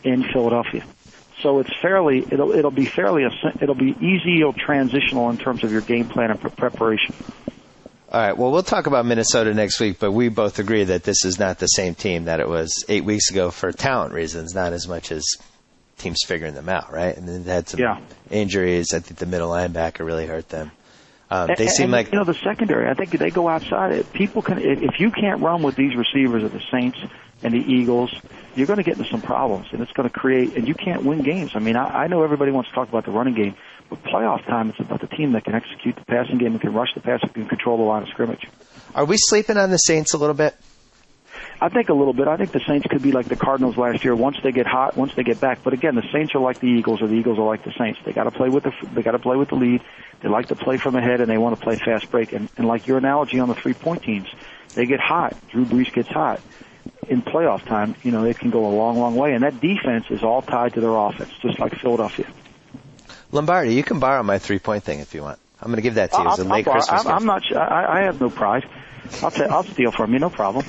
in Philadelphia. So it'll be easy or transitional in terms of your game plan and preparation. All right. Well, we'll talk about Minnesota next week, but we both agree that this is not the same team that it was 8 weeks ago for talent reasons, not as much as teams figuring them out, right? And then they had some injuries. I think the middle linebacker really hurt them. They seem like the secondary. I think they go outside. People can if you can't run with these receivers of the Saints and the Eagles, you're going to get into some problems, and it's going to create. And you can't win games. I mean, I know everybody wants to talk about the running game, but playoff time, it's about the team that can execute the passing game and can rush the pass and can control the line of scrimmage. Are we sleeping on the Saints a little bit? I think a little bit. I think the Saints could be like the Cardinals last year. Once they get hot, once they get back. But again, the Saints are like the Eagles, or the Eagles are like the Saints. They got to play with the lead. They like to play from ahead, and they want to play fast break. And like your analogy on the 3-point teams, they get hot. Drew Brees gets hot. In playoff time, they can go a long, long way. And that defense is all tied to their offense, just like Philadelphia. Lombardi, you can borrow my 3-point thing if you want. I'm going to give that to you as a late Christmas gift. I'm not. I have no pride. I'll steal from you, no problem.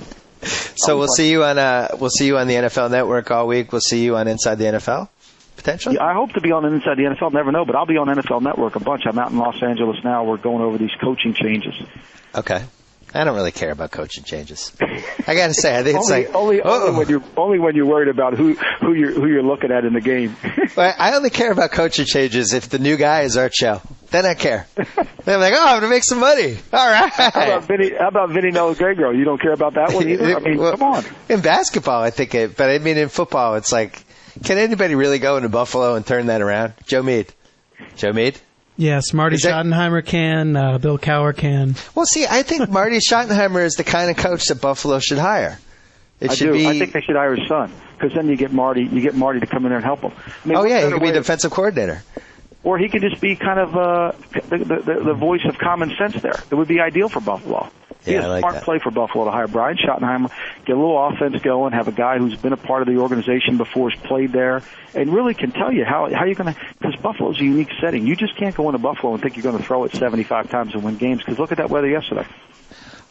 So we'll see you on the NFL Network all week. We'll see you on Inside the NFL, potentially. Yeah, I hope to be on Inside the NFL. Never know, but I'll be on NFL Network a bunch. I'm out in Los Angeles now. We're going over these coaching changes. Okay. I don't really care about coaching changes. I got to say, I think it's only when you're worried about who you're looking at in the game. I only care about coaching changes if the new guy is Art Shell. Then I care. Then I'm like, I'm going to make some money. All right. How about Vinny Nelligregro? You don't care about that one either? I mean, come on. In basketball, I think but I mean, in football, it's like, can anybody really go into Buffalo and turn that around? Joe Meade. Yes, Marty Schottenheimer can. Bill Cowher can. Well, see, I think Marty Schottenheimer is the kind of coach that Buffalo should hire. I think they should hire his son, because then you get Marty to come in there and help him. I mean, he could be defensive coordinator. Or he could just be kind of the voice of common sense there. It would be ideal for Buffalo. Be a smart play for Buffalo to hire Brian Schottenheimer, get a little offense going, have a guy who's been a part of the organization before, has played there, and really can tell you how you're going to, because Buffalo's a unique setting. You just can't go into Buffalo and think you're going to throw it 75 times and win games, because look at that weather yesterday.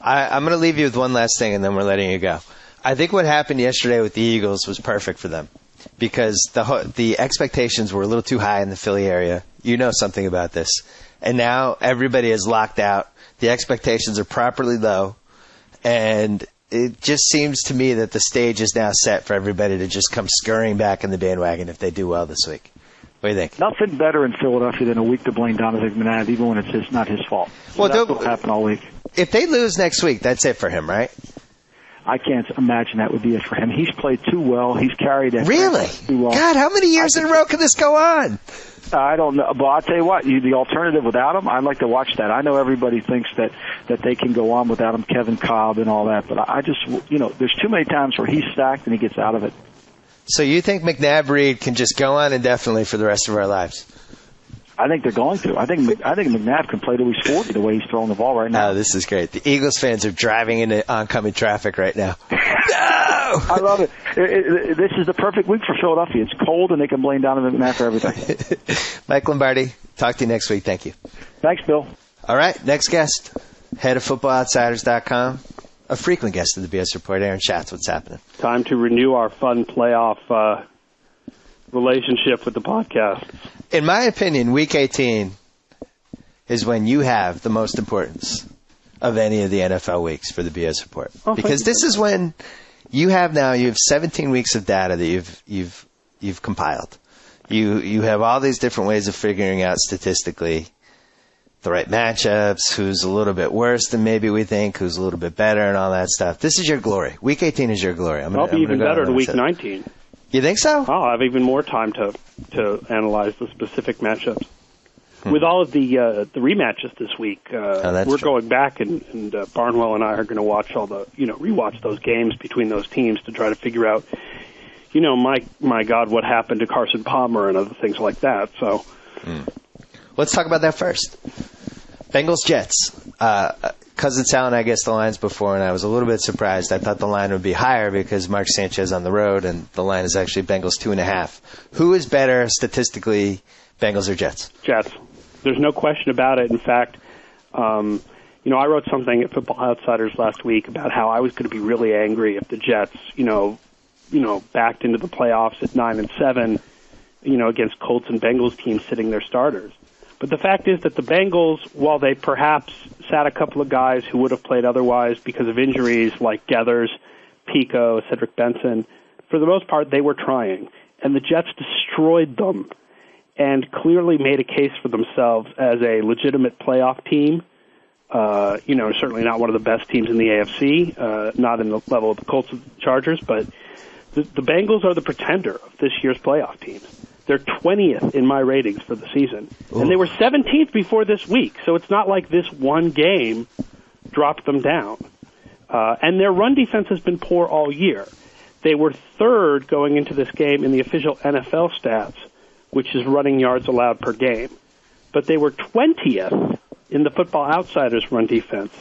I'm going to leave you with one last thing, and then we're letting you go. I think what happened yesterday with the Eagles was perfect for them, because the expectations were a little too high in the Philly area. You know something about this. And now everybody is locked out. The expectations are properly low, and it just seems to me that the stage is now set for everybody to just come scurrying back in the bandwagon if they do well this week. What do you think? Nothing better in Philadelphia than a week to blame Donovan McNabb, even when it's not his fault. So that's what happened all week. If they lose next week, that's it for him, right? I can't imagine that would be it for him. He's played too well. He's carried that. Really? Too well. God, how many years in a row can this go on? I don't know, but I'll tell you what, the alternative without him, I'd like to watch that. I know everybody thinks that they can go on without him, Kevin Cobb and all that, but I just, there's too many times where he's stacked and he gets out of it. So you think McNabb-Reed can just go on indefinitely for the rest of our lives? I think they're going to. I think McNabb can play till he's 40 the way he's throwing the ball right now. Oh, this is great. The Eagles fans are driving into oncoming traffic right now. No! I love it. This is the perfect week for Philadelphia. It's cold, and they can blame Donovan McNabb for everything. Mike Lombardi, talk to you next week. Thank you. Thanks, Bill. All right, next guest, head of FootballOutsiders.com, a frequent guest of the BS Report, Aaron Schatz. What's happening? Time to renew our fun playoff relationship with the podcast. In my opinion, Week 18 is when you have the most importance of any of the NFL weeks for the BS Report. Because this is when you have 17 weeks of data that you've compiled. You have all these different ways of figuring out statistically the right matchups, who's a little bit worse than maybe we think, who's a little bit better, and all that stuff. This is your glory. Week 18 is your glory. I'll be even better to Week 19. You think so? I'll have even more time to analyze the specific matchups. With all of the rematches this week, we're going back, and Barnwell and I are going to watch rewatch those games between those teams to try to figure out, my God, what happened to Carson Palmer and other things like that. So, let's talk about that first. Bengals Jets. Cousin Sal and I guessed the lines before, and I was a little bit surprised. I thought the line would be higher because Mark Sanchez on the road, and the line is actually Bengals 2.5. Who is better statistically, Bengals or Jets? Jets. There's no question about it. In fact, I wrote something at Football Outsiders last week about how I was going to be really angry if the Jets, backed into the playoffs at 9-7, against Colts and Bengals teams sitting their starters. But the fact is that the Bengals, while they perhaps sat a couple of guys who would have played otherwise because of injuries like Geathers, Pico, Cedric Benson, for the most part, they were trying. And the Jets destroyed them. and clearly made a case for themselves as a legitimate playoff team. Certainly not one of the best teams in the AFC, not in the level of the Colts and Chargers, but the Bengals are the pretender of this year's playoff teams. They're 20th in my ratings for the season. Ooh. And they were 17th before this week, so it's not like this one game dropped them down. And their run defense has been poor all year. They were third going into this game in the official NFL stats, which is running yards allowed per game. But they were 20th in the Football Outsiders run defense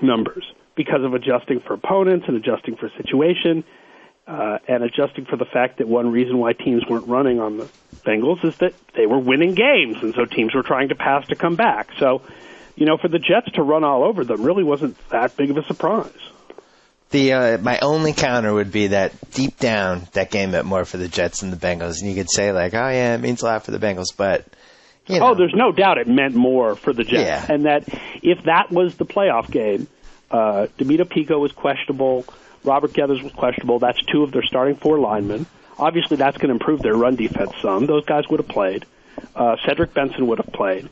numbers because of adjusting for opponents and adjusting for situation and adjusting for the fact that one reason why teams weren't running on the Bengals is that they were winning games, and so teams were trying to pass to come back. So, for the Jets to run all over them really wasn't that big of a surprise. My only counter would be that deep down, that game meant more for the Jets than the Bengals. And you could say, like, oh, yeah, it means a lot for the Bengals, but, Oh, there's no doubt it meant more for the Jets. Yeah. And that if that was the playoff game, Demito Pico was questionable, Robert Geathers was questionable. That's two of their starting four linemen. Obviously, that's going to improve their run defense some. Those guys would have played. Cedric Benson would have played.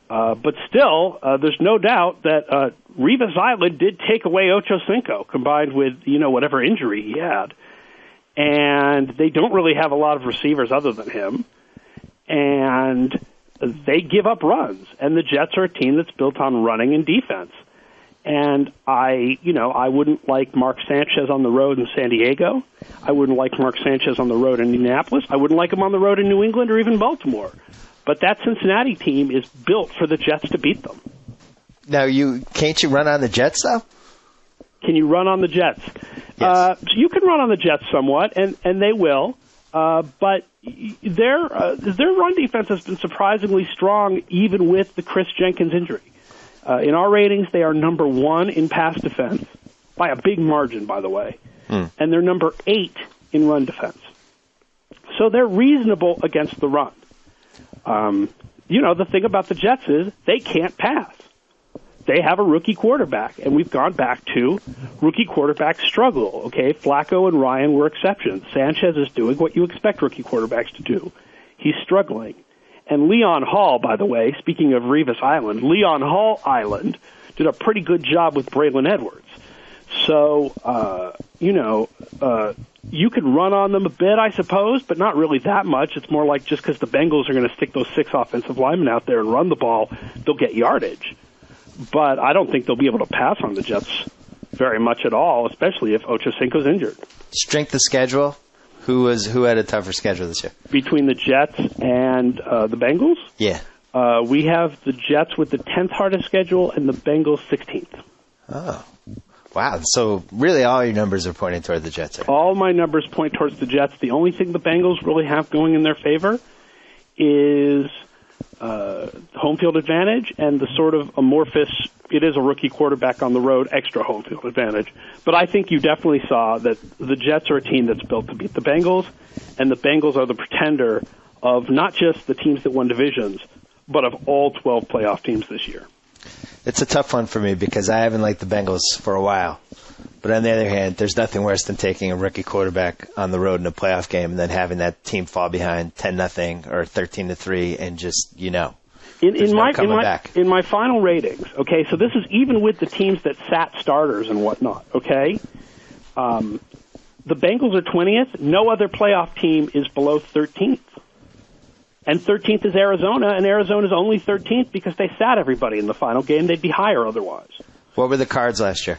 But still, there's no doubt that Revis Island did take away Ocho Cinco, combined with, whatever injury he had. And they don't really have a lot of receivers other than him. And they give up runs. And the Jets are a team that's built on running and defense. And I wouldn't like Mark Sanchez on the road in San Diego. I wouldn't like Mark Sanchez on the road in Indianapolis. I wouldn't like him on the road in New England or even Baltimore. But that Cincinnati team is built for the Jets to beat them. Now, can't you run on the Jets, though? Can you run on the Jets? Yes. You can run on the Jets somewhat, and they will. But their run defense has been surprisingly strong, even with the Chris Jenkins injury. In our ratings, they are number 1 in pass defense, by a big margin, by the way. And they're number 8 in run defense. So they're reasonable against the run. The thing about the Jets is they can't pass. They have a rookie quarterback, and we've gone back to rookie quarterback struggle, okay? Flacco and Ryan were exceptions. Sanchez is doing what you expect rookie quarterbacks to do. He's struggling. And Leon Hall, by the way, speaking of Revis Island, Leon Hall Island did a pretty good job with Braylon Edwards. So, you could run on them a bit, I suppose, but not really that much. It's more like just because the Bengals are going to stick those 6 offensive linemen out there and run the ball, they'll get yardage. But I don't think they'll be able to pass on the Jets very much at all, especially if Ocho Cinco's injured. Strength of schedule? Who had a tougher schedule this year? Between the Jets and the Bengals? Yeah. We have the Jets with the 10th hardest schedule and the Bengals 16th. Oh. Wow. So really all your numbers are pointing toward the Jets. Right? All my numbers point towards the Jets. The only thing the Bengals really have going in their favor is home field advantage and the sort of amorphous, it is a rookie quarterback on the road, extra home field advantage. But I think you definitely saw that the Jets are a team that's built to beat the Bengals, and the Bengals are the pretender of not just the teams that won divisions, but of all 12 playoff teams this year. It's a tough one for me because I haven't liked the Bengals for a while. But on the other hand, there's nothing worse than taking a rookie quarterback on the road in a playoff game and then having that team fall behind 10-0 or 13-3 and just, in my final ratings, okay, so this is even with the teams that sat starters and whatnot, okay? The Bengals are 20th. No other playoff team is below 13th. And 13th is Arizona, and Arizona's only 13th because they sat everybody in the final game. They'd be higher otherwise. What were the Cards last year?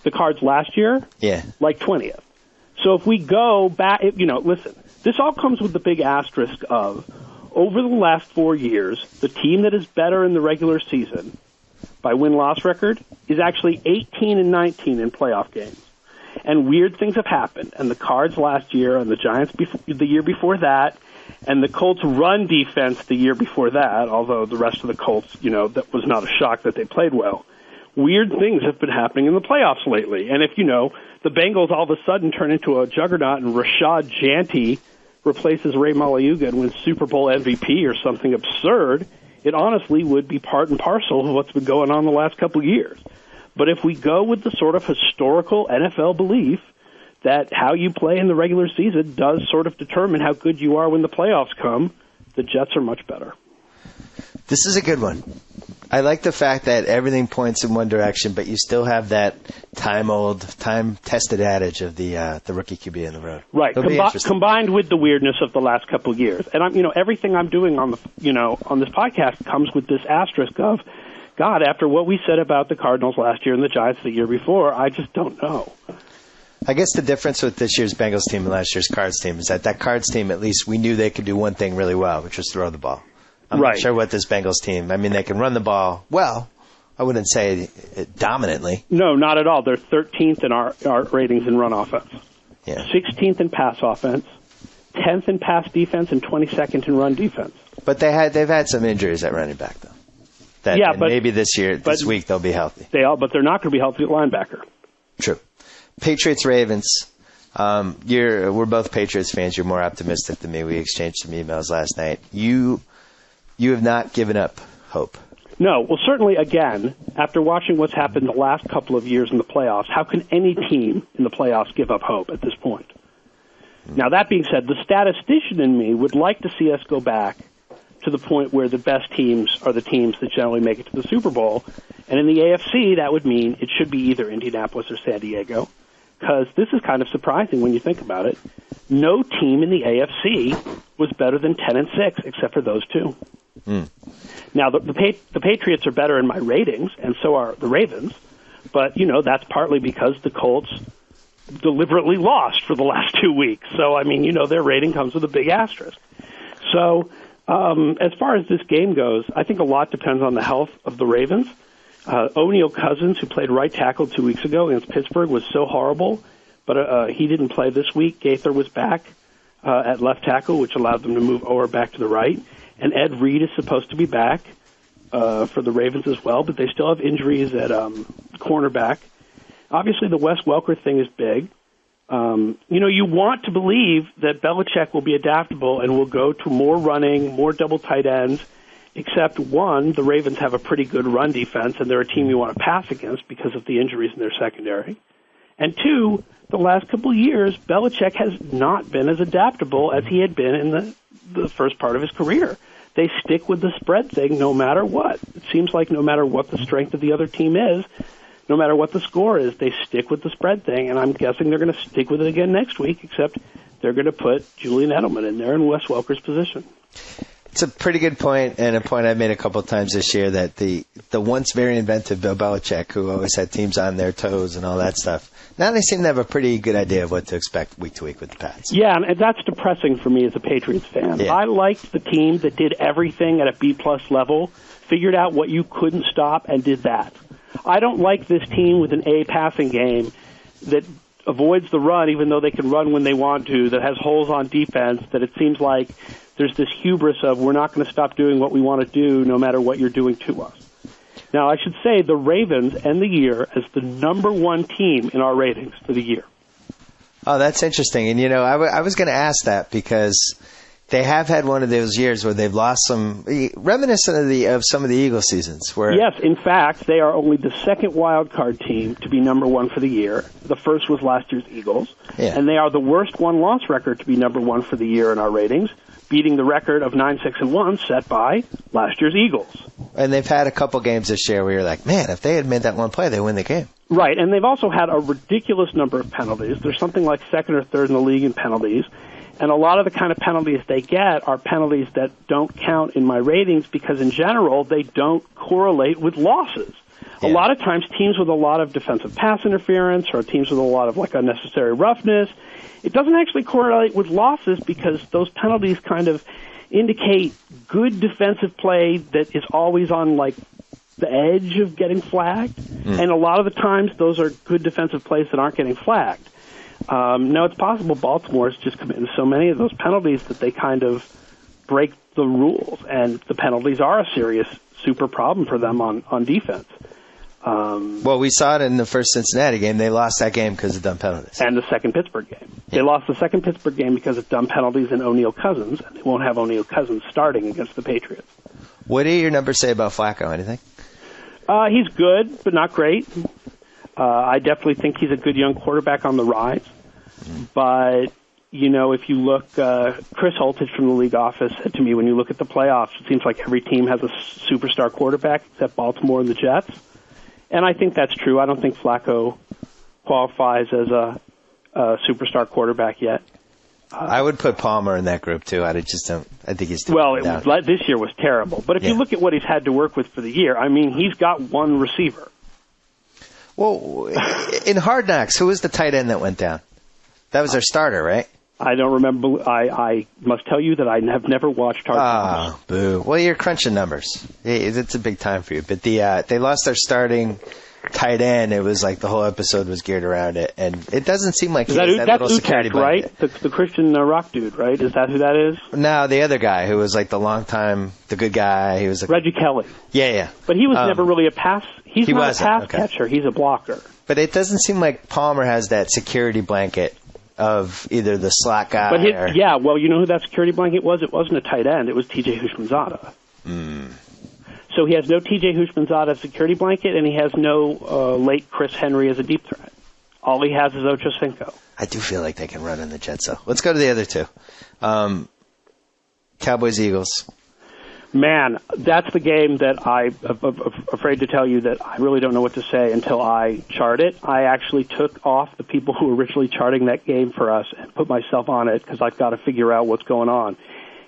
The Cards last year? Yeah. Like 20th. So if we go back, listen, this all comes with the big asterisk of, over the last 4 years, the team that is better in the regular season by win-loss record is actually 18-19 in playoff games. And weird things have happened. And the Cards last year, and the Giants the year before that, and the Colts run defense the year before that, although the rest of the Colts, that was not a shock that they played well. Weird things have been happening in the playoffs lately. And if, the Bengals all of a sudden turn into a juggernaut and Rashad Janty replaces Ray Maluga and wins Super Bowl MVP or something absurd, it honestly would be part and parcel of what's been going on the last couple of years. But if we go with the sort of historical NFL belief that how you play in the regular season does sort of determine how good you are when the playoffs come, the Jets are much better. This is a good one. I like the fact that everything points in one direction, but you still have that time-tested adage of the rookie QB in the road. Right, combined with the weirdness of the last couple of years. And everything I'm doing on on this podcast comes with this asterisk of, God, after what we said about the Cardinals last year and the Giants the year before, I just don't know. I guess the difference with this year's Bengals team and last year's Cards team is that Cards team, at least we knew they could do one thing really well, which was throw the ball. I'm not sure what this Bengals team, they can run the ball well. I wouldn't say dominantly. No, not at all. They're 13th in our ratings in run offense. Yeah. 16th in pass offense, 10th in pass defense, and 22nd in run defense. But they've had some injuries at running back, though. But maybe this week they'll be healthy. But they're not going to be healthy at linebacker. True. Patriots, Ravens. We're both Patriots fans. You're more optimistic than me. We exchanged some emails last night. You have not given up hope. No. Well, certainly, again, after watching what's happened the last couple of years in the playoffs, how can any team in the playoffs give up hope at this point? Now, that being said, the statistician in me would like to see us go back to the point where the best teams are the teams that generally make it to the Super Bowl. And in the AFC, that would mean it should be either Indianapolis or San Diego, because this is kind of surprising when you think about it. No team in the AFC was better than 10-6 except for those two. Now, the Patriots are better in my ratings, and so are the Ravens, but, that's partly because the Colts deliberately lost for the last 2 weeks. So, their rating comes with a big asterisk. So, as far as this game goes, I think a lot depends on the health of the Ravens. O'Neal Cousins, who played right tackle 2 weeks ago against Pittsburgh, was so horrible, but he didn't play this week. Gaither was back at left tackle, which allowed them to move Orr back to the right. And Ed Reed is supposed to be back for the Ravens as well, but they still have injuries at cornerback. Obviously, the Wes Welker thing is big. You want to believe that Belichick will be adaptable and will go to more running, more double tight ends, except, one, the Ravens have a pretty good run defense, and they're a team you want to pass against because of the injuries in their secondary. And two, the last couple of years, Belichick has not been as adaptable as he had been in the first part of his career. They stick with the spread thing no matter what. It seems like no matter what the strength of the other team is, no matter what the score is, they stick with the spread thing, and I'm guessing they're going to stick with it again next week, except they're going to put Julian Edelman in there in Wes Welker's position. It's a pretty good point, and a point I've made a couple of times this year, that the once very inventive Bill Belichick, who always had teams on their toes and all that stuff, now they seem to have a pretty good idea of what to expect week to week with the Pats. Yeah, and that's depressing for me as a Patriots fan. Yeah. I liked the team that did everything at a B-plus level, figured out what you couldn't stop, and did that. I don't like this team with an A passing game that avoids the run, even though they can run when they want to, that has holes on defense, that it seems like there's this hubris of we're not going to stop doing what we want to do no matter what you're doing to us. Now, I should say the Ravens end the year as the number one team in our ratings for the year. Oh, that's interesting. And, I was going to ask that because they have had one of those years where they've lost some, reminiscent of some of the Eagles seasons. Where yes, in fact, they are only the second wild card team to be number one for the year. The first was last year's Eagles. Yeah. And they are the worst one-loss record to be number one for the year in our ratings, beating the record of 9-6-1 set by last year's Eagles. And they've had a couple games this year where you're like, man, if they had made that one play, they win the game. Right, and they've also had a ridiculous number of penalties. There's something like second or third in the league in penalties. And a lot of the kind of penalties they get are penalties that don't count in my ratings because, in general, they don't correlate with losses. Yeah. A lot of times, teams with a lot of defensive pass interference or teams with a lot of unnecessary roughness, it doesn't actually correlate with losses because those penalties kind of indicate good defensive play that is always on the edge of getting flagged. And a lot of the times, those are good defensive plays that aren't getting flagged. Now, it's possible Baltimore has just committed so many of those penalties that they kind of break the rules, and the penalties are a serious super problem for them on defense. Well, we saw it in the first Cincinnati game. They lost that game because of dumb penalties. And the second Pittsburgh game. Yeah. They lost the second Pittsburgh game because of dumb penalties and O'Neal Cousins, and they won't have O'Neal Cousins starting against the Patriots. What do your numbers say about Flacco? Anything? He's good, but not great. I definitely think he's a good young quarterback on the rise. But, if you look, Chris Holtich from the league office said to me, when you look at the playoffs, it seems like every team has a superstar quarterback except Baltimore and the Jets. And I think that's true. I don't think Flacco qualifies as a superstar quarterback yet. I would put Palmer in that group, too. I just don't. I think he's still down. This year was terrible. But if you look at what he's had to work with for the year, I mean, he's got one receiver. Well, in Hard Knocks, who was the tight end that went down? That was their starter, right? I don't remember. I must tell you that I have never watched Hard Knocks. Oh, boo. Well, you're crunching numbers. It's a big time for you. But they lost their starting tight end. It was like the whole episode was geared around it. And it doesn't seem like he's that little security blanket. Right? The Christian rock dude, right? Is that who that is? No, the other guy who was like the good guy. He was Reggie Kelly. Yeah. But he was never really a pass. He's not a pass catcher. He's a blocker. But it doesn't seem like Palmer has that security blanket of either the slot guy well, you know who that security blanket was? It wasn't a tight end. It was T.J. Houshmandzadeh. So he has no T.J. Houshmandzadeh security blanket, and he has no late Chris Henry as a deep threat. All he has is Ocho Cinco. I do feel like they can run in the Jets, though. Let's go to the other two. Cowboys-Eagles. Man, that's the game that I'm afraid to tell you that I really don't know what to say until I chart it. I actually took off the people who were originally charting that game for us and put myself on it because I've got to figure out what's going on.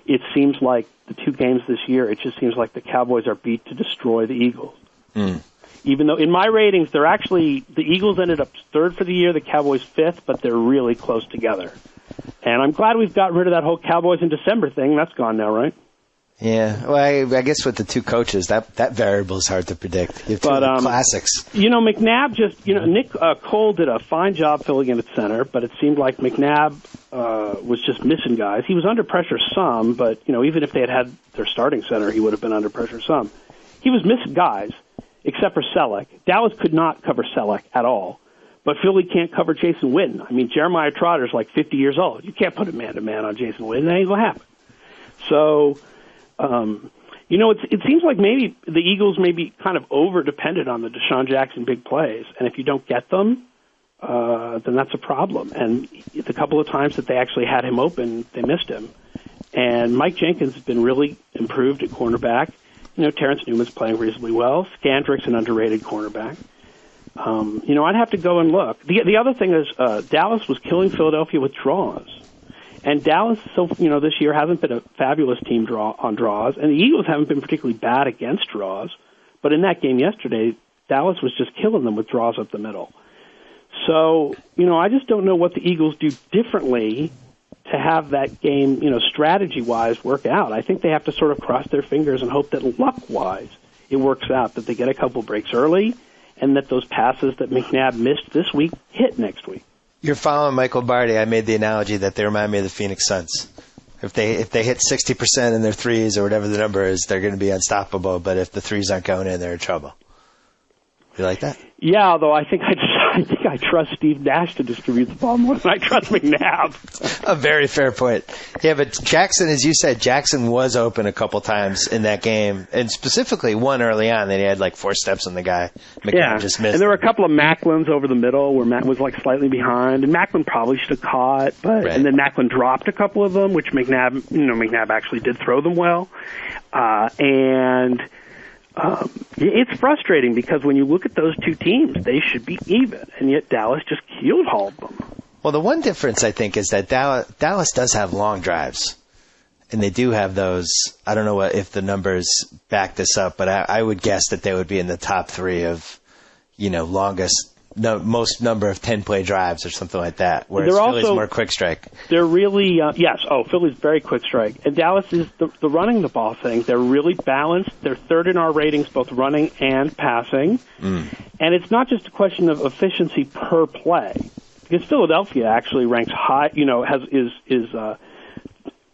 It seems like the two games this year, it just seems like the Cowboys are beat to destroy the Eagles. Even though in my ratings, the Eagles ended up third for the year, the Cowboys fifth, but they're really close together. And I'm glad we've gotten rid of that whole Cowboys in December thing. That's gone now, right? Yeah, well, I guess with the two coaches, that variable is hard to predict. You have two classics. McNabb Nick Cole did a fine job filling in at center, but it seemed like McNabb was just missing guys. He was under pressure some, but, even if they had their starting center, he would have been under pressure some. He was missing guys, except for Selleck. Dallas could not cover Selleck at all, but Philly can't cover Jason Witten. I mean, Jeremiah Trotter's like 50 years old. You can't put a man-to-man on Jason Witten. That ain't going to happen. So... it seems like maybe the Eagles may be kind of over-dependent on the Deshaun Jackson big plays, and if you don't get them, then that's a problem. And the couple of times that they actually had him open, they missed him. And Mike Jenkins has been really improved at cornerback. Terrence Newman's playing reasonably well. Scandrick's an underrated cornerback. I'd have to go and look. The other thing is Dallas was killing Philadelphia with draws. And Dallas, this year hasn't been a fabulous team on draws, and the Eagles haven't been particularly bad against draws. But in that game yesterday, Dallas was just killing them with draws up the middle. So, I just don't know what the Eagles do differently to have that game, strategy-wise work out. I think they have to sort of cross their fingers and hope that luck-wise it works out, that they get a couple breaks early, and that those passes that McNabb missed this week hit next week. You're following Mike Lombardi. I made the analogy that they remind me of the Phoenix Suns. If they hit 60% in their threes or whatever the number is, they're going to be unstoppable. But if the threes aren't going in, they're in trouble. You like that? Yeah, although I think I trust Steve Nash to distribute the ball more than I trust McNabb. A very fair point. Yeah, but Jackson, as you said, Jackson was open a couple times in that game, and specifically one early on that he had like 4 steps on the guy. McNabb just missed. And there were a couple of Macklins over the middle where Matt was like slightly behind, and Macklin probably should have caught, but and then Macklin dropped a couple of them, which McNabb actually did throw them well, it's frustrating because when you look at those two teams, they should be even, and yet Dallas just keel-hauled them. Well, the one difference, I think, is that Dallas does have long drives, and they do have those. I don't know if the numbers back this up, but I would guess that they would be in the top 3 of, most number of 10-play drives or something like that, whereas Philly's more quick strike. They're really, Philly's very quick strike. And Dallas is the running the ball thing. They're really balanced. They're third in our ratings, both running and passing. And it's not just a question of efficiency per play, because Philadelphia actually ranks high, in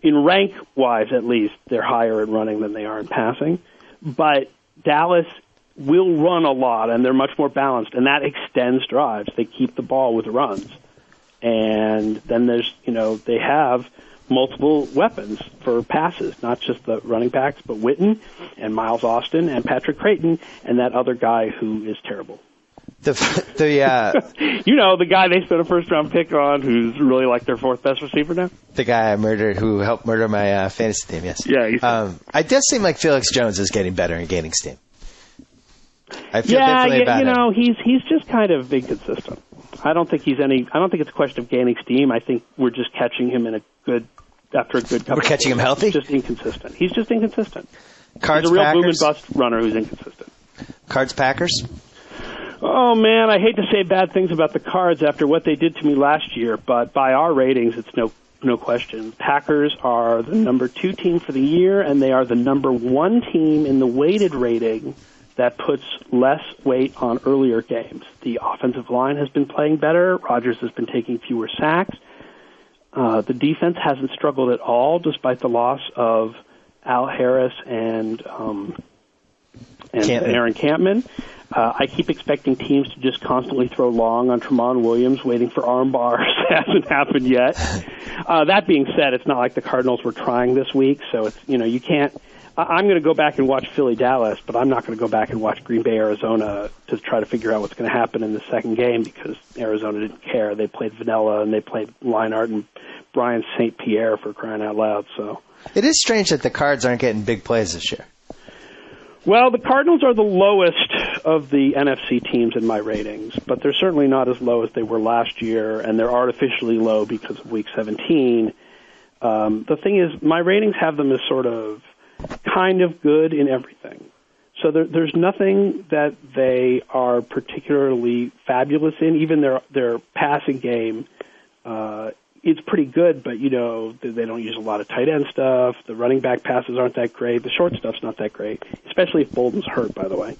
rank-wise at least, they're higher in running than they are in passing. But Dallas will run a lot, and they're much more balanced, and that extends drives. They keep the ball with runs. And then there's, they have multiple weapons for passes, not just the running backs, but Witten and Miles Austin and Patrick Creighton and that other guy who is terrible. The guy they spent a first-round pick on, who's really like their fourth best receiver now. The guy I murdered, who helped murder my fantasy team. Yes. Yeah. It does seem like Felix Jones is getting better and gaining steam. I feel differently about him. He's just kind of inconsistent. I don't think it's a question of gaining steam. I think we're just catching him after a good couple. We're catching him healthy? He's just inconsistent. Cards, he's a real Packers. boom and bust runner who's inconsistent. Cards, Packers? Oh, man, I hate to say bad things about the Cards after what they did to me last year, but by our ratings, it's no question. Packers are the number 2 team for the year, and they are the number 1 team in the weighted rating that puts less weight on earlier games. The offensive line has been playing better. Rodgers has been taking fewer sacks. The defense hasn't struggled at all, despite the loss of Al Harris and Aaron Campman. I keep expecting teams to just constantly throw long on Tramon Williams, waiting for arm bars. It hasn't happened yet. That being said, it's not like the Cardinals were trying this week, so it's you can't. I'm going to go back and watch Philly-Dallas, but I'm not going to go back and watch Green Bay-Arizona to try to figure out what's going to happen in the second game because Arizona didn't care. They played vanilla, and they played Leinart and Brian St. Pierre for crying out loud. So it is strange that the Cards aren't getting big plays this year. Well, the Cardinals are the lowest of the NFC teams in my ratings, but they're certainly not as low as they were last year, and they're artificially low because of Week 17. The thing is, my ratings have them as sort of kind of good in everything. So there's nothing that they are particularly fabulous in. Even their passing game, it's pretty good, but, they don't use a lot of tight end stuff. The running back passes aren't that great. The short stuff's not that great, especially if Bolden's hurt, by the way.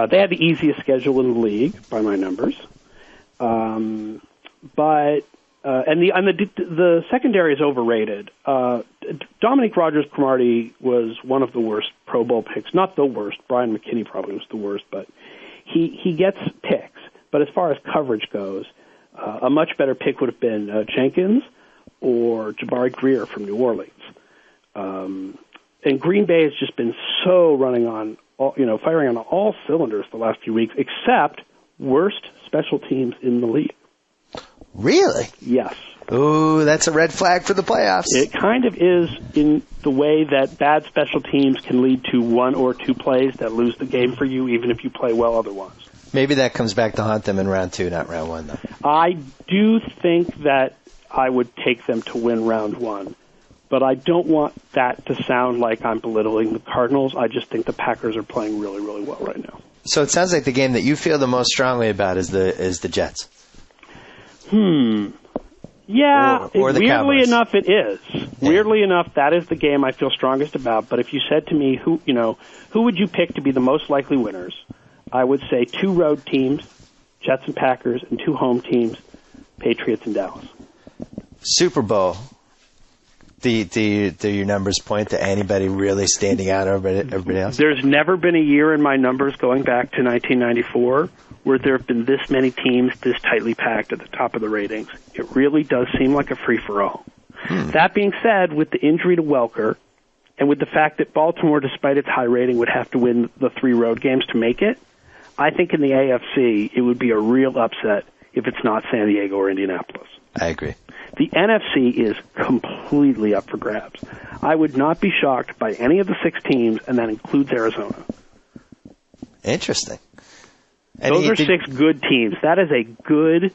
They had the easiest schedule in the league by my numbers. The secondary is overrated. Dominique Rodgers-Cromartie was one of the worst Pro Bowl picks. Not the worst. Brian McKinney probably was the worst, but he gets picks. But as far as coverage goes, a much better pick would have been Jenkins or Jabari Greer from New Orleans. And Green Bay has just been so firing on all cylinders the last few weeks, except worst special teams in the league. Really? Yes. Ooh, that's a red flag for the playoffs. It kind of is in the way that bad special teams can lead to 1 or 2 plays that lose the game for you, even if you play well otherwise. Maybe that comes back to haunt them in round 2, not round 1, though. I do think that I would take them to win round 1, but I don't want that to sound like I'm belittling the Cardinals. I just think the Packers are playing really, really well right now. So it sounds like the game that you feel the most strongly about is the Jets. Yeah, or the weirdly Cowboys. enough, it is. Yeah. Weirdly enough, that is the game I feel strongest about. But if you said to me, who would you pick to be the most likely winners? I would say 2 road teams, Jets and Packers, and 2 home teams, Patriots and Dallas. Super Bowl. Do your numbers point to anybody really standing out over everybody else? There's never been a year in my numbers going back to 1994 where there have been this many teams this tightly packed at the top of the ratings. It really does seem like a free-for-all. That being said, with the injury to Welker and with the fact that Baltimore, despite its high rating, would have to win the 3 road games to make it, I think in the AFC it would be a real upset if it's not San Diego or Indianapolis. I agree. The NFC is completely up for grabs. I would not be shocked by any of the 6 teams, and that includes Arizona. Interesting. Those are 6 good teams. That is a good,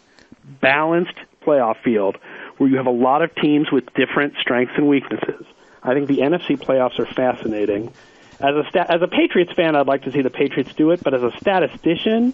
balanced playoff field where you have a lot of teams with different strengths and weaknesses. I think the NFC playoffs are fascinating. As a Patriots fan, I'd like to see the Patriots do it, but as a statistician,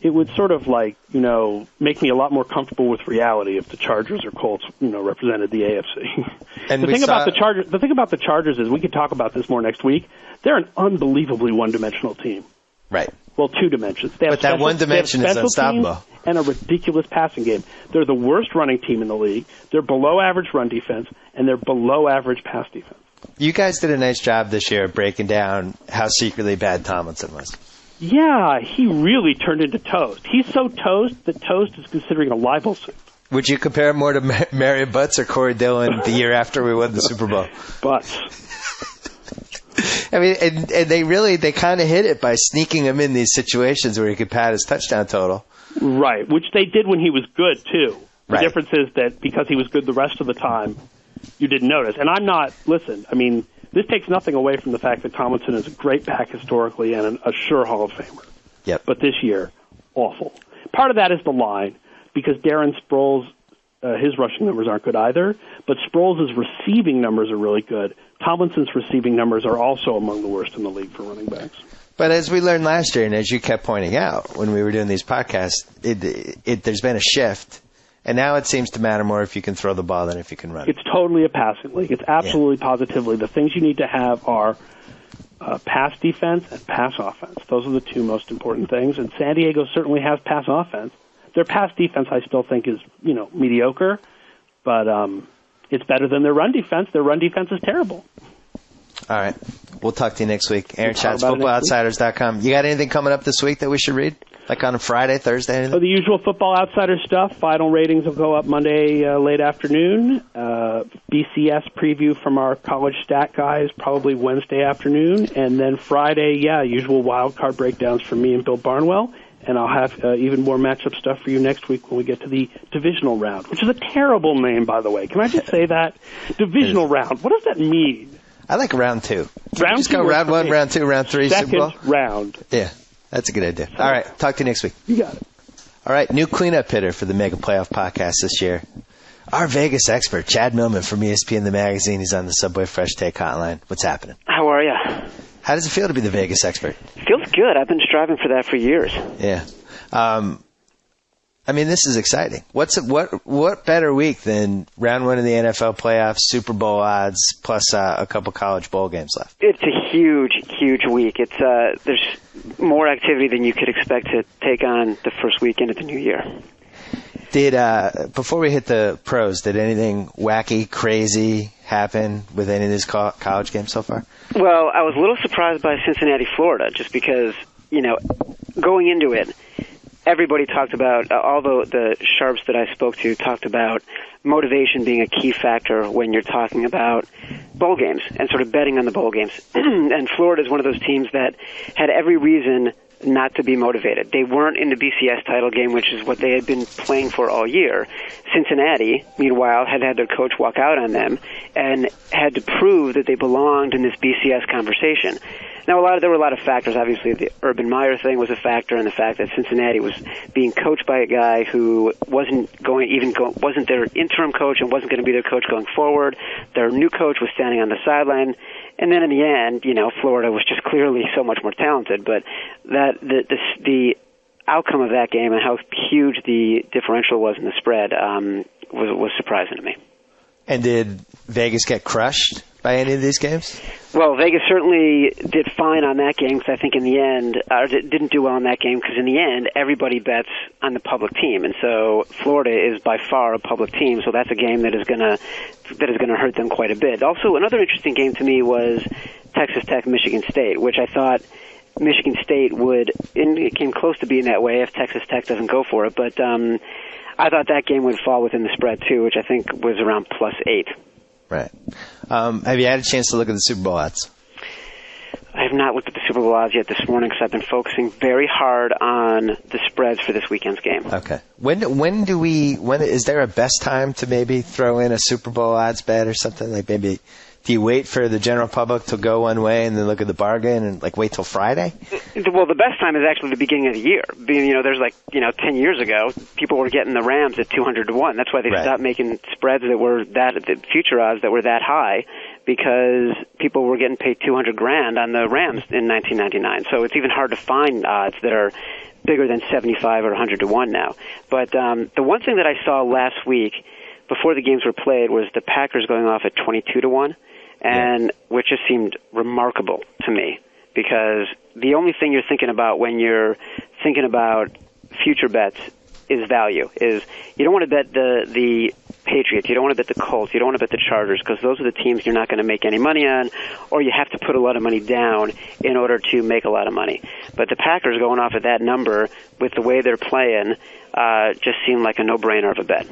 it would sort of make me a lot more comfortable with reality if the Chargers or Colts, represented the AFC. And the thing about the Chargers is we could talk about this more next week. They're an unbelievably one-dimensional team. Right. Well, 2 dimensions. But that one dimension is unstoppable. And a ridiculous passing game. They're the worst running team in the league. They're below average run defense, and they're below average pass defense. You guys did a nice job this year breaking down how secretly bad Tomlinson was. Yeah, he really turned into toast. He's so toast that Toast is considering a libel suit. Would you compare him more to Mario Butts or Corey Dillon the year after we won the Super Bowl? Butts. I mean, and they kind of hit it by sneaking him in these situations where he could pad his touchdown total. Right, which they did when he was good, too. The Right. difference is that because he was good the rest of the time, you didn't notice. And I'm not, listen, I mean, this takes nothing away from the fact that Tomlinson is a great back historically and a sure Hall of Famer. Yep. But this year, awful. Part of that is the line, because Darren Sproles, his rushing numbers aren't good either, but Sproles' receiving numbers are really good. Tomlinson's receiving numbers are also among the worst in the league for running backs. But as we learned last year, and as you kept pointing out when we were doing these podcasts, there's been a shift, and now it seems to matter more if you can throw the ball than if you can run. It's totally a passing league. It's absolutely, positively. The things you need to have are pass defense and pass offense. Those are the two most important things, and San Diego certainly has pass offense. Their pass defense, I still think, is mediocre, but it's better than their run defense. Their run defense is terrible. All right. We'll talk to you next week. Aaron Schatz, FootballOutsiders.com. You got anything coming up this week that we should read? Like on a Friday, Thursday, anything? The usual Football Outsiders stuff. Final ratings will go up Monday late afternoon. BCS preview from our college stat guys probably Wednesday afternoon. And then Friday, usual wild card breakdowns from me and Bill Barnwell. And I'll have even more matchup stuff for you next week when we get to the divisional round, which is a terrible name, by the way. Can I just say that? Divisional round. What does that mean? I like round two. Round just two go round one, round two, round three, Second Super Bowl? round. Yeah, that's a good idea. All right, talk to you next week. You got it. All right, new cleanup hitter for the Mega Playoff Podcast this year. Our Vegas expert, Chad Millman from ESPN The Magazine. He's on the Subway Fresh Take Hotline. What's happening? How are you? How does it feel to be the Vegas expert? Feels good. I've been striving for that for years. Yeah. I mean, this is exciting. What better week than round one of the NFL playoffs, Super Bowl odds, plus a couple college bowl games left? It's a huge, huge week. It's there's more activity than you could expect to take on the first weekend of the new year. Before we hit the pros, did anything wacky, crazy happen with any of these college games so far? Well, I was a little surprised by Cincinnati, Florida, just because, going into it, everybody talked about, all the sharps that I spoke to talked about motivation being a key factor when you're talking about bowl games and sort of betting on the bowl games. And Florida is one of those teams that had every reason not to be motivated. They weren't in the BCS title game, which is what they had been playing for all year. Cincinnati, meanwhile, had their coach walk out on them and had to prove that they belonged in this BCS conversation. Now, there were a lot of factors. Obviously, the Urban Meyer thing was a factor, and the fact that Cincinnati was being coached by a guy who wasn't their interim coach and wasn't going to be their coach going forward. Their new coach was standing on the sideline. And then in the end, Florida was just clearly so much more talented. But the outcome of that game and how huge the differential was in the spread was surprising to me. And did Vegas get crushed by any of these games? Well, Vegas certainly did fine on that game because I think in the end, didn't do well in that game because in the end, everybody bets on the public team. And so Florida is by far a public team, so that's a game that is going to hurt them quite a bit. Also, another interesting game to me was Texas Tech, Michigan State, which I thought Michigan State it came close to being that way if Texas Tech doesn't go for it. But I thought that game would fall within the spread, too, which I think was around +8. Right. Have you had a chance to look at the Super Bowl odds? I have not looked at the Super Bowl odds yet this morning because I've been focusing very hard on the spreads for this weekend's game. Okay. When is there a best time to maybe throw in a Super Bowl odds bet or something? Like maybe do you wait for the general public to go one way and then look at the bargain and wait till Friday? Well, the best time is actually the beginning of the year. There's 10 years ago, people were getting the Rams at 200-1. That's why they stopped making spreads that were the future odds that were that high, because people were getting paid $200,000 on the Rams in 1999. So it's even hard to find odds that are bigger than 75 or 100-1 now. But the one thing that I saw last week before the games were played was the Packers going off at 22-1. And which just seemed remarkable to me, because the only thing you're thinking about when you're thinking about future bets is value. Is you don't want to bet the Patriots, you don't want to bet the Colts, you don't want to bet the Chargers, because those are the teams you're not going to make any money on, or you have to put a lot of money down in order to make a lot of money. But the Packers going off at that number with the way they're playing just seemed like a no-brainer of a bet.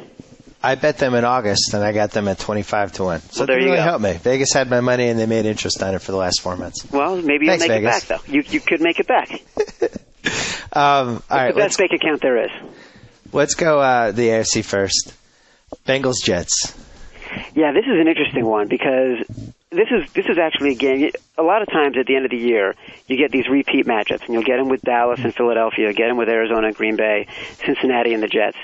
I bet them in August, and I got them at 25-1. So well, there they you really go. helped me. Vegas had my money, and they made interest on it for the last 4 months. Well, maybe you'll Thanks, make Vegas. it back, though. You could make it back. All right, the best bank account there is. Let's go the AFC first. Bengals Jets. Yeah, this is an interesting one because this is actually a game. A lot of times at the end of the year, you get these repeat matchups, and you'll get them with Dallas and Philadelphia, get them with Arizona and Green Bay, Cincinnati and the Jets.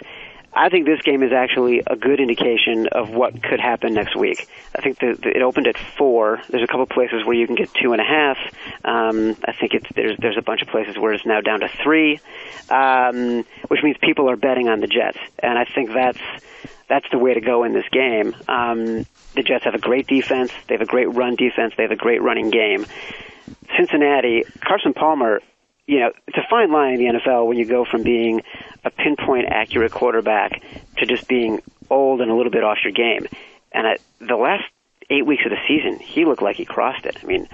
I think this game is actually a good indication of what could happen next week. I think it opened at 4. There's a couple places where you can get 2.5. I think there's a bunch of places where it's now down to 3, which means people are betting on the Jets, and I think that's the way to go in this game. The Jets have a great defense. They have a great run defense. They have a great running game. Cincinnati, Carson Palmer, it's a fine line in the NFL when you go from being a pinpoint accurate quarterback to just being old and a little bit off your game. And the last 8 weeks of the season, he looked like he crossed it. I mean,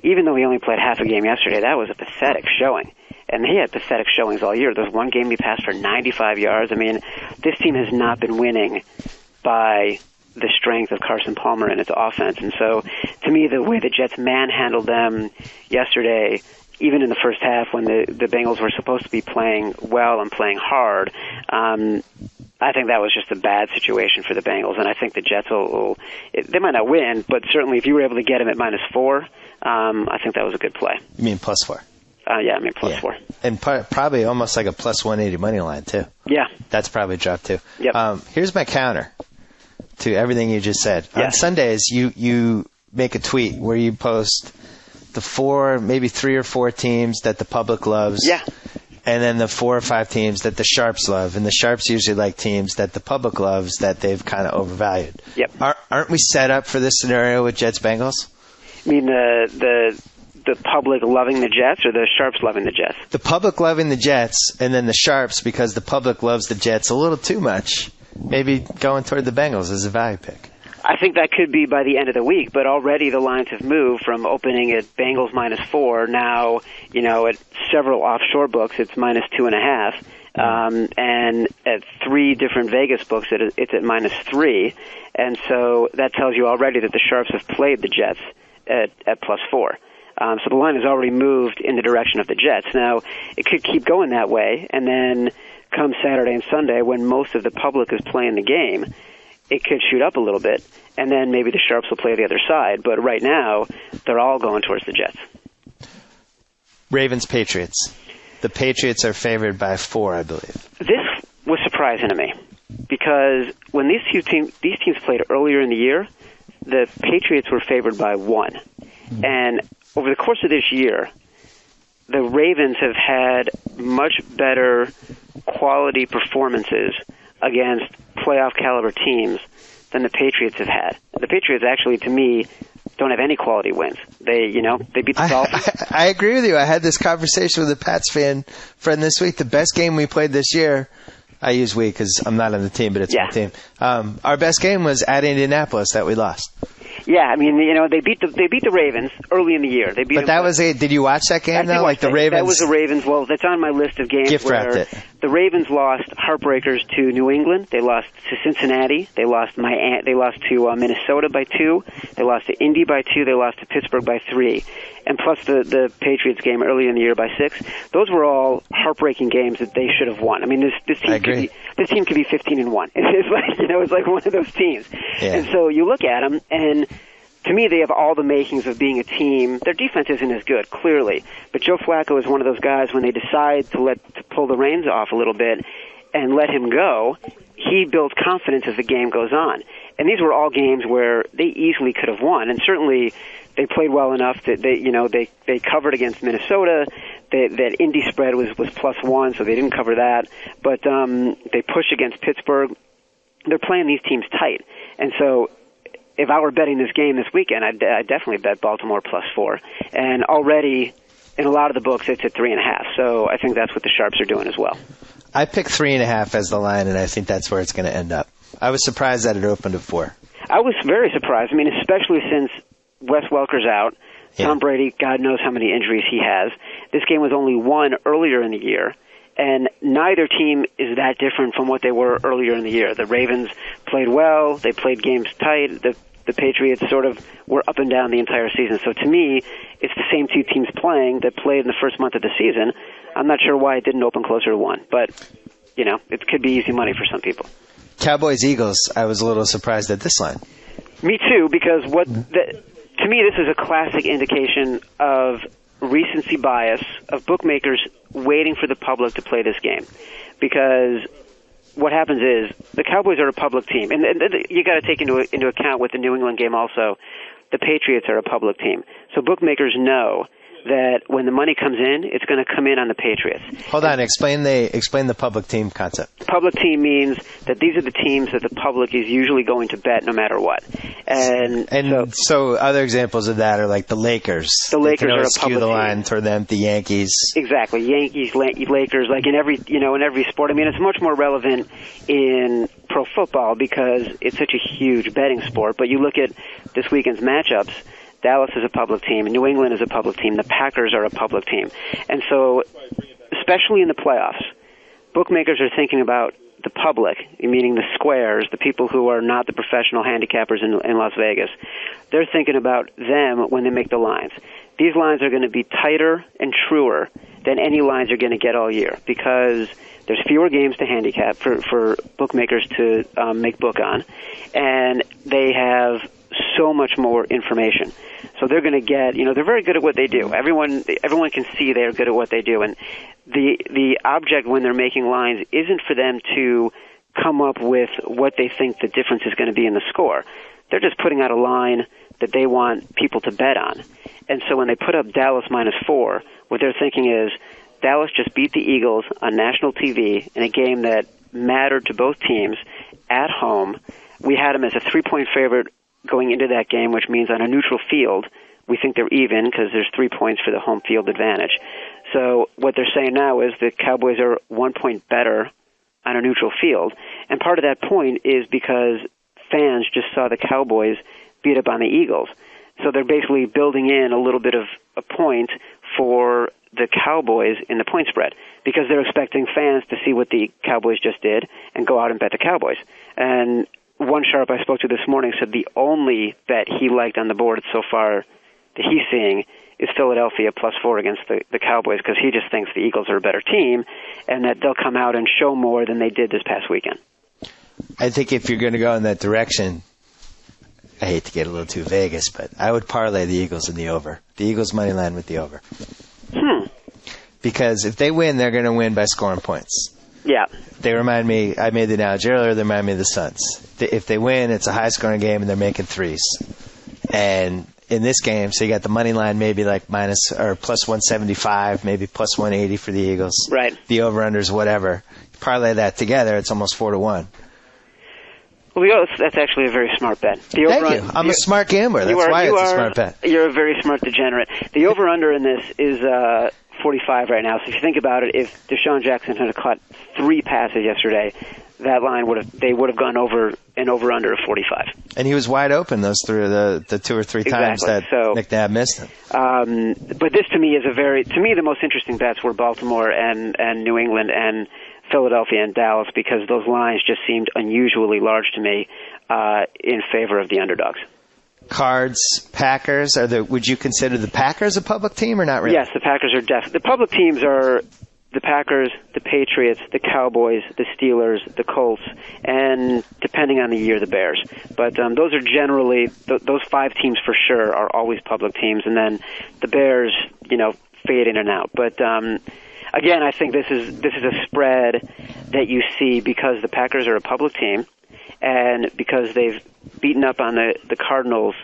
even though he only played half a game yesterday, that was a pathetic showing. And he had pathetic showings all year. There's one game he passed for 95 yards. I mean, this team has not been winning by the strength of Carson Palmer and its offense. And so, to me, the way the Jets manhandled them yesterday, even in the first half when the Bengals were supposed to be playing well and playing hard, I think that was just a bad situation for the Bengals. And I think the Jets they might not win, but certainly if you were able to get them at -4, I think that was a good play. You mean +4? Yeah, I mean +4. And probably almost like a +180 money line, too. Yeah. That's probably dropped, too. Yep. Here's my counter to everything you just said. Yes. On Sundays, you make a tweet where you post the 4, maybe 3 or 4 teams that the public loves. Yeah. And then the 4 or 5 teams that the Sharps love. And the Sharps usually like teams that the public loves that they've kind of overvalued. Yep. Aren't we set up for this scenario with Jets-Bengals? I mean, the public loving the Jets or the Sharps loving the Jets? The public loving the Jets, and then the Sharps because the public loves the Jets a little too much. Maybe going toward the Bengals as a value pick. I think that could be by the end of the week, but already the lines have moved from opening at Bengals -4. Now, at several offshore books, it's -2.5. And at 3 different Vegas books, it's at -3. And so that tells you already that the Sharps have played the Jets at +4. So the line has already moved in the direction of the Jets. Now, it could keep going that way, and then come Saturday and Sunday when most of the public is playing the game, it could shoot up a little bit, and then maybe the Sharps will play the other side. But right now, they're all going towards the Jets. Ravens-Patriots. The Patriots are favored by 4, I believe. This was surprising to me because when these teams played earlier in the year, the Patriots were favored by 1. And over the course of this year, the Ravens have had much better quality performances against playoff caliber teams than the Patriots have had. The Patriots actually, to me, don't have any quality wins. They beat the Dolphins. I agree with you. I had this conversation with a Pats friend this week. The best game we played this year, I use we because I'm not on the team, but it's my team. Our best game was at Indianapolis that we lost. Yeah, I mean, they beat the Ravens early in the year. They beat. But that was did you watch that game though? Like the Ravens. That was the Ravens. Well, that's on my list of games where the Ravens lost heartbreakers to New England. They lost to Cincinnati. They lost to Minnesota by 2. They lost to Indy by 2. They lost to Pittsburgh by 3. And plus the Patriots game earlier in the year by 6. Those were all heartbreaking games that they should have won. I mean, this team could be 15-1. It's like one of those teams. Yeah. And so you look at them, and to me, they have all the makings of being a team. Their defense isn't as good, clearly, but Joe Flacco is one of those guys when they decide to pull the reins off a little bit and let him go, he builds confidence as the game goes on. And these were all games where they easily could have won, and certainly they played well enough that they covered against Minnesota. That Indy spread was +1, so they didn't cover that. But they pushed against Pittsburgh. They're playing these teams tight, and so if I were betting this game this weekend, I'd definitely bet Baltimore +4. And already in a lot of the books, it's at 3.5. So I think that's what the Sharps are doing as well. I picked 3.5 as the line, and I think that's where it's going to end up. I was surprised that it opened at 4. I was very surprised. I mean, especially since Wes Welker's out. Yeah. Tom Brady, God knows how many injuries he has. This game was only won earlier in the year. And neither team is that different from what they were earlier in the year. The Ravens played well. They played games tight. The Patriots sort of were up and down the entire season. So to me, it's the same two teams playing that played in the first month of the season. I'm not sure why it didn't open closer to 1, but, it could be easy money for some people. Cowboys-Eagles, I was a little surprised at this line. Me too, because to me this is a classic indication of recency bias of bookmakers waiting for the public to play this game. Because what happens is the Cowboys are a public team, and you got to take into account with the New England game also, the Patriots are a public team. So bookmakers know that when the money comes in, it's going to come in on the Patriots. Hold on, explain the public team concept. Public team means that these are the teams that the public is usually going to bet no matter what. And so other examples of that are like the Lakers. The Lakers are a skew public the team. line toward them. The Yankees. Exactly, Yankees, Lakers, like in every sport. I mean, it's much more relevant in pro football because it's such a huge betting sport. But you look at this weekend's matchups. Dallas is a public team. New England is a public team. The Packers are a public team. And so, especially in the playoffs, bookmakers are thinking about the public, meaning the squares, the people who are not the professional handicappers in Las Vegas. They're thinking about them when they make the lines. These lines are going to be tighter and truer than any lines you're going to get all year because there's fewer games to handicap for bookmakers to make book on, and they have so much more information. So they're going to get, they're very good at what they do. Everyone can see they're good at what they do. And the object when they're making lines isn't for them to come up with what they think the difference is going to be in the score. They're just putting out a line that they want people to bet on. And so when they put up Dallas -4, what they're thinking is Dallas just beat the Eagles on national TV in a game that mattered to both teams at home. We had them as a 3-point favorite going into that game, which means on a neutral field, we think they're even because there's 3 points for the home field advantage. So what they're saying now is the Cowboys are 1 point better on a neutral field. And part of that point is because fans just saw the Cowboys beat up on the Eagles. So they're basically building in a little bit of a point for the Cowboys in the point spread because they're expecting fans to see what the Cowboys just did and go out and bet the Cowboys. And one sharp I spoke to this morning said the only bet he liked on the board so far that he's seeing is Philadelphia +4 against the Cowboys because he just thinks the Eagles are a better team and that they'll come out and show more than they did this past weekend. I think if you're going to go in that direction, I hate to get a little too Vegas, but I would parlay the Eagles in the over. The Eagles money line with the over. Because if they win, they're going to win by scoring points. Yeah. They remind me, I made the analogy earlier, they remind me of the Suns. If they win, it's a high-scoring game and they're making threes. And in this game, so you got the money line maybe like minus or +175, maybe +180 for the Eagles. Right. The over-unders, whatever. Parlay that together, it's almost 4-1. Well, that's actually a very smart bet. Thank you. I'm a smart gambler. That's why it's a smart bet. You're a very smart degenerate. The over-under in this is 45 right now. So if you think about it, if Deshaun Jackson had caught 3 passes yesterday, that line they would have gone over an over-under of 45. And he was wide open those through the 2 or 3 times that Nick Nab missed him. But this to me is the most interesting bets were Baltimore and New England and Philadelphia and Dallas because those lines just seemed unusually large to me in favor of the underdogs. Cards, Packers. Would you consider the Packers a public team or not really? Yes, the Packers are definitely. The public teams are the Packers, the Patriots, the Cowboys, the Steelers, the Colts, and depending on the year, the Bears. But those are generally those 5 teams for sure are always public teams, and then the Bears, fade in and out. But again, I think this is a spread that you see because the Packers are a public team, and because they've beaten up on the Cardinals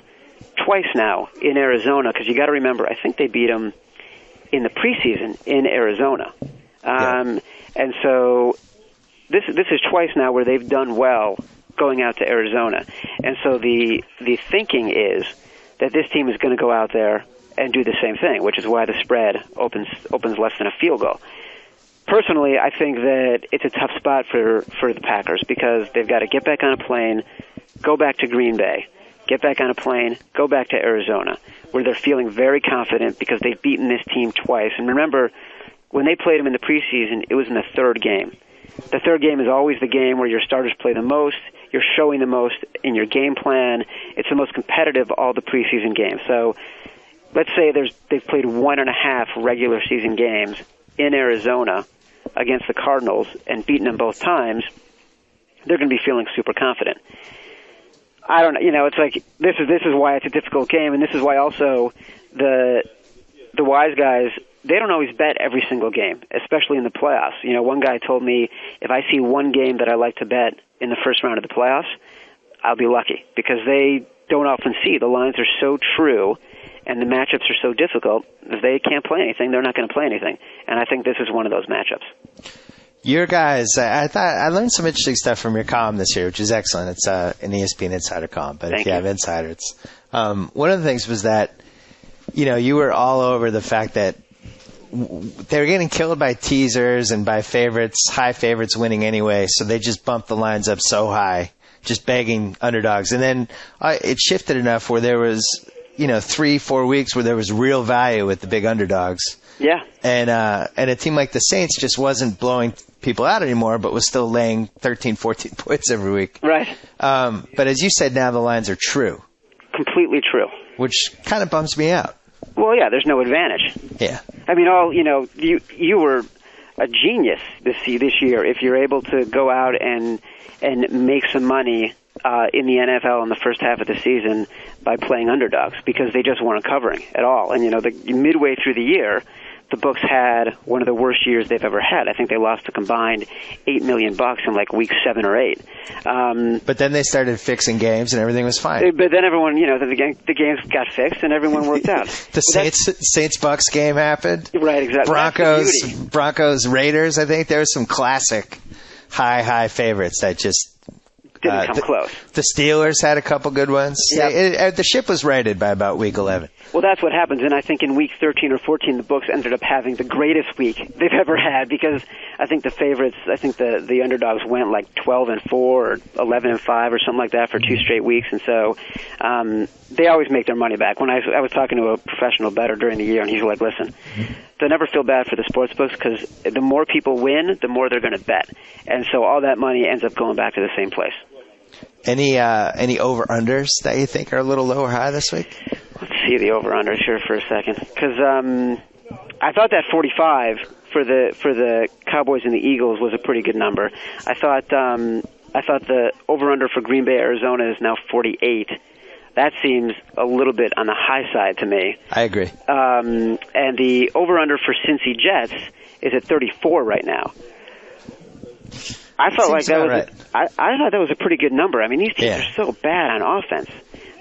twice now in Arizona. Because you got to remember, I think they beat them in the preseason in Arizona. And so this is twice now where they've done well going out to Arizona. And so the thinking is that this team is going to go out there and do the same thing, which is why the spread opens less than a field goal. Personally, I think that it's a tough spot for the Packers because they've got to get back on a plane, go back to Green Bay, get back on a plane, go back to Arizona, where they're feeling very confident because they've beaten this team twice. And remember, when they played them in the preseason, it was in the third game. The third game is always the game where your starters play the most, you're showing the most in your game plan. It's the most competitive of all the preseason games. So let's say they've played 1.5 regular season games in Arizona against the Cardinals and beaten them both times. They're going to be feeling super confident. I don't know. You know, it's like this is why it's a difficult game, and this is why also the wise guys, they don't always bet every single game, especially in the playoffs. You know, one guy told me if I see one game that I like to bet in the first round of the playoffs, I'll be lucky, because they don't often see. The lines are so true and the matchups are so difficult. If they can't play anything, they're not going to play anything. And I think this is one of those matchups. Your guys, I learned some interesting stuff from your column this year, which is excellent. It's an ESPN Insider column, but if you have Insider, it's one of the things was that, you know, you were all over the fact that they were getting killed by teasers and by favorites, high favorites winning anyway, so they just bumped the lines up so high, just begging underdogs. And then it shifted enough where there was, you know, 3-4 weeks where there was real value with the big underdogs. Yeah. And a team like the Saints just wasn't blowing people out anymore, but was still laying 13, 14 points every week. Right. But as you said, now the lines are true. Completely true. Which kind of bums me out. Well, yeah, there's no advantage. Yeah. I mean, you were a genius this year if you're able to go out and make some money in the NFL in the first half of the season by playing underdogs, because they just weren't covering at all. And, you know, midway through the year, the books had one of the worst years they've ever had. I think they lost a combined $8 million in like week 7 or 8. But then they started fixing games and everything was fine. But then everyone, you know, the games got fixed and everyone worked out. The Saints-Bucks game happened. Right, exactly. Broncos Raiders. I think there was some classic high favorites that just didn't come close. The Steelers had a couple good ones. Yep. The ship was righted by about week 11. Well, that's what happens, and I think in week 13 or 14, the books ended up having the greatest week they've ever had, because I think the favorites, the underdogs went like 12-4 or 11-5 or something like that for 2 straight weeks, and so they always make their money back. When I was talking to a professional bettor during the year, and he's like, listen, they never feel bad for the sports books, because the more people win, the more they're going to bet, and so all that money ends up going back to the same place. Any over-unders that you think are a little low or high this week? Let's see the over-unders here for a second, because I thought that 45 for the Cowboys and the Eagles was a pretty good number. I thought the over-under for Green Bay, Arizona is now 48. That seems a little bit on the high side to me. I agree. And the over-under for Cincy Jets is at 34 right now. I felt like that was right. I thought that was a pretty good number. I mean, these teams are so bad on offense.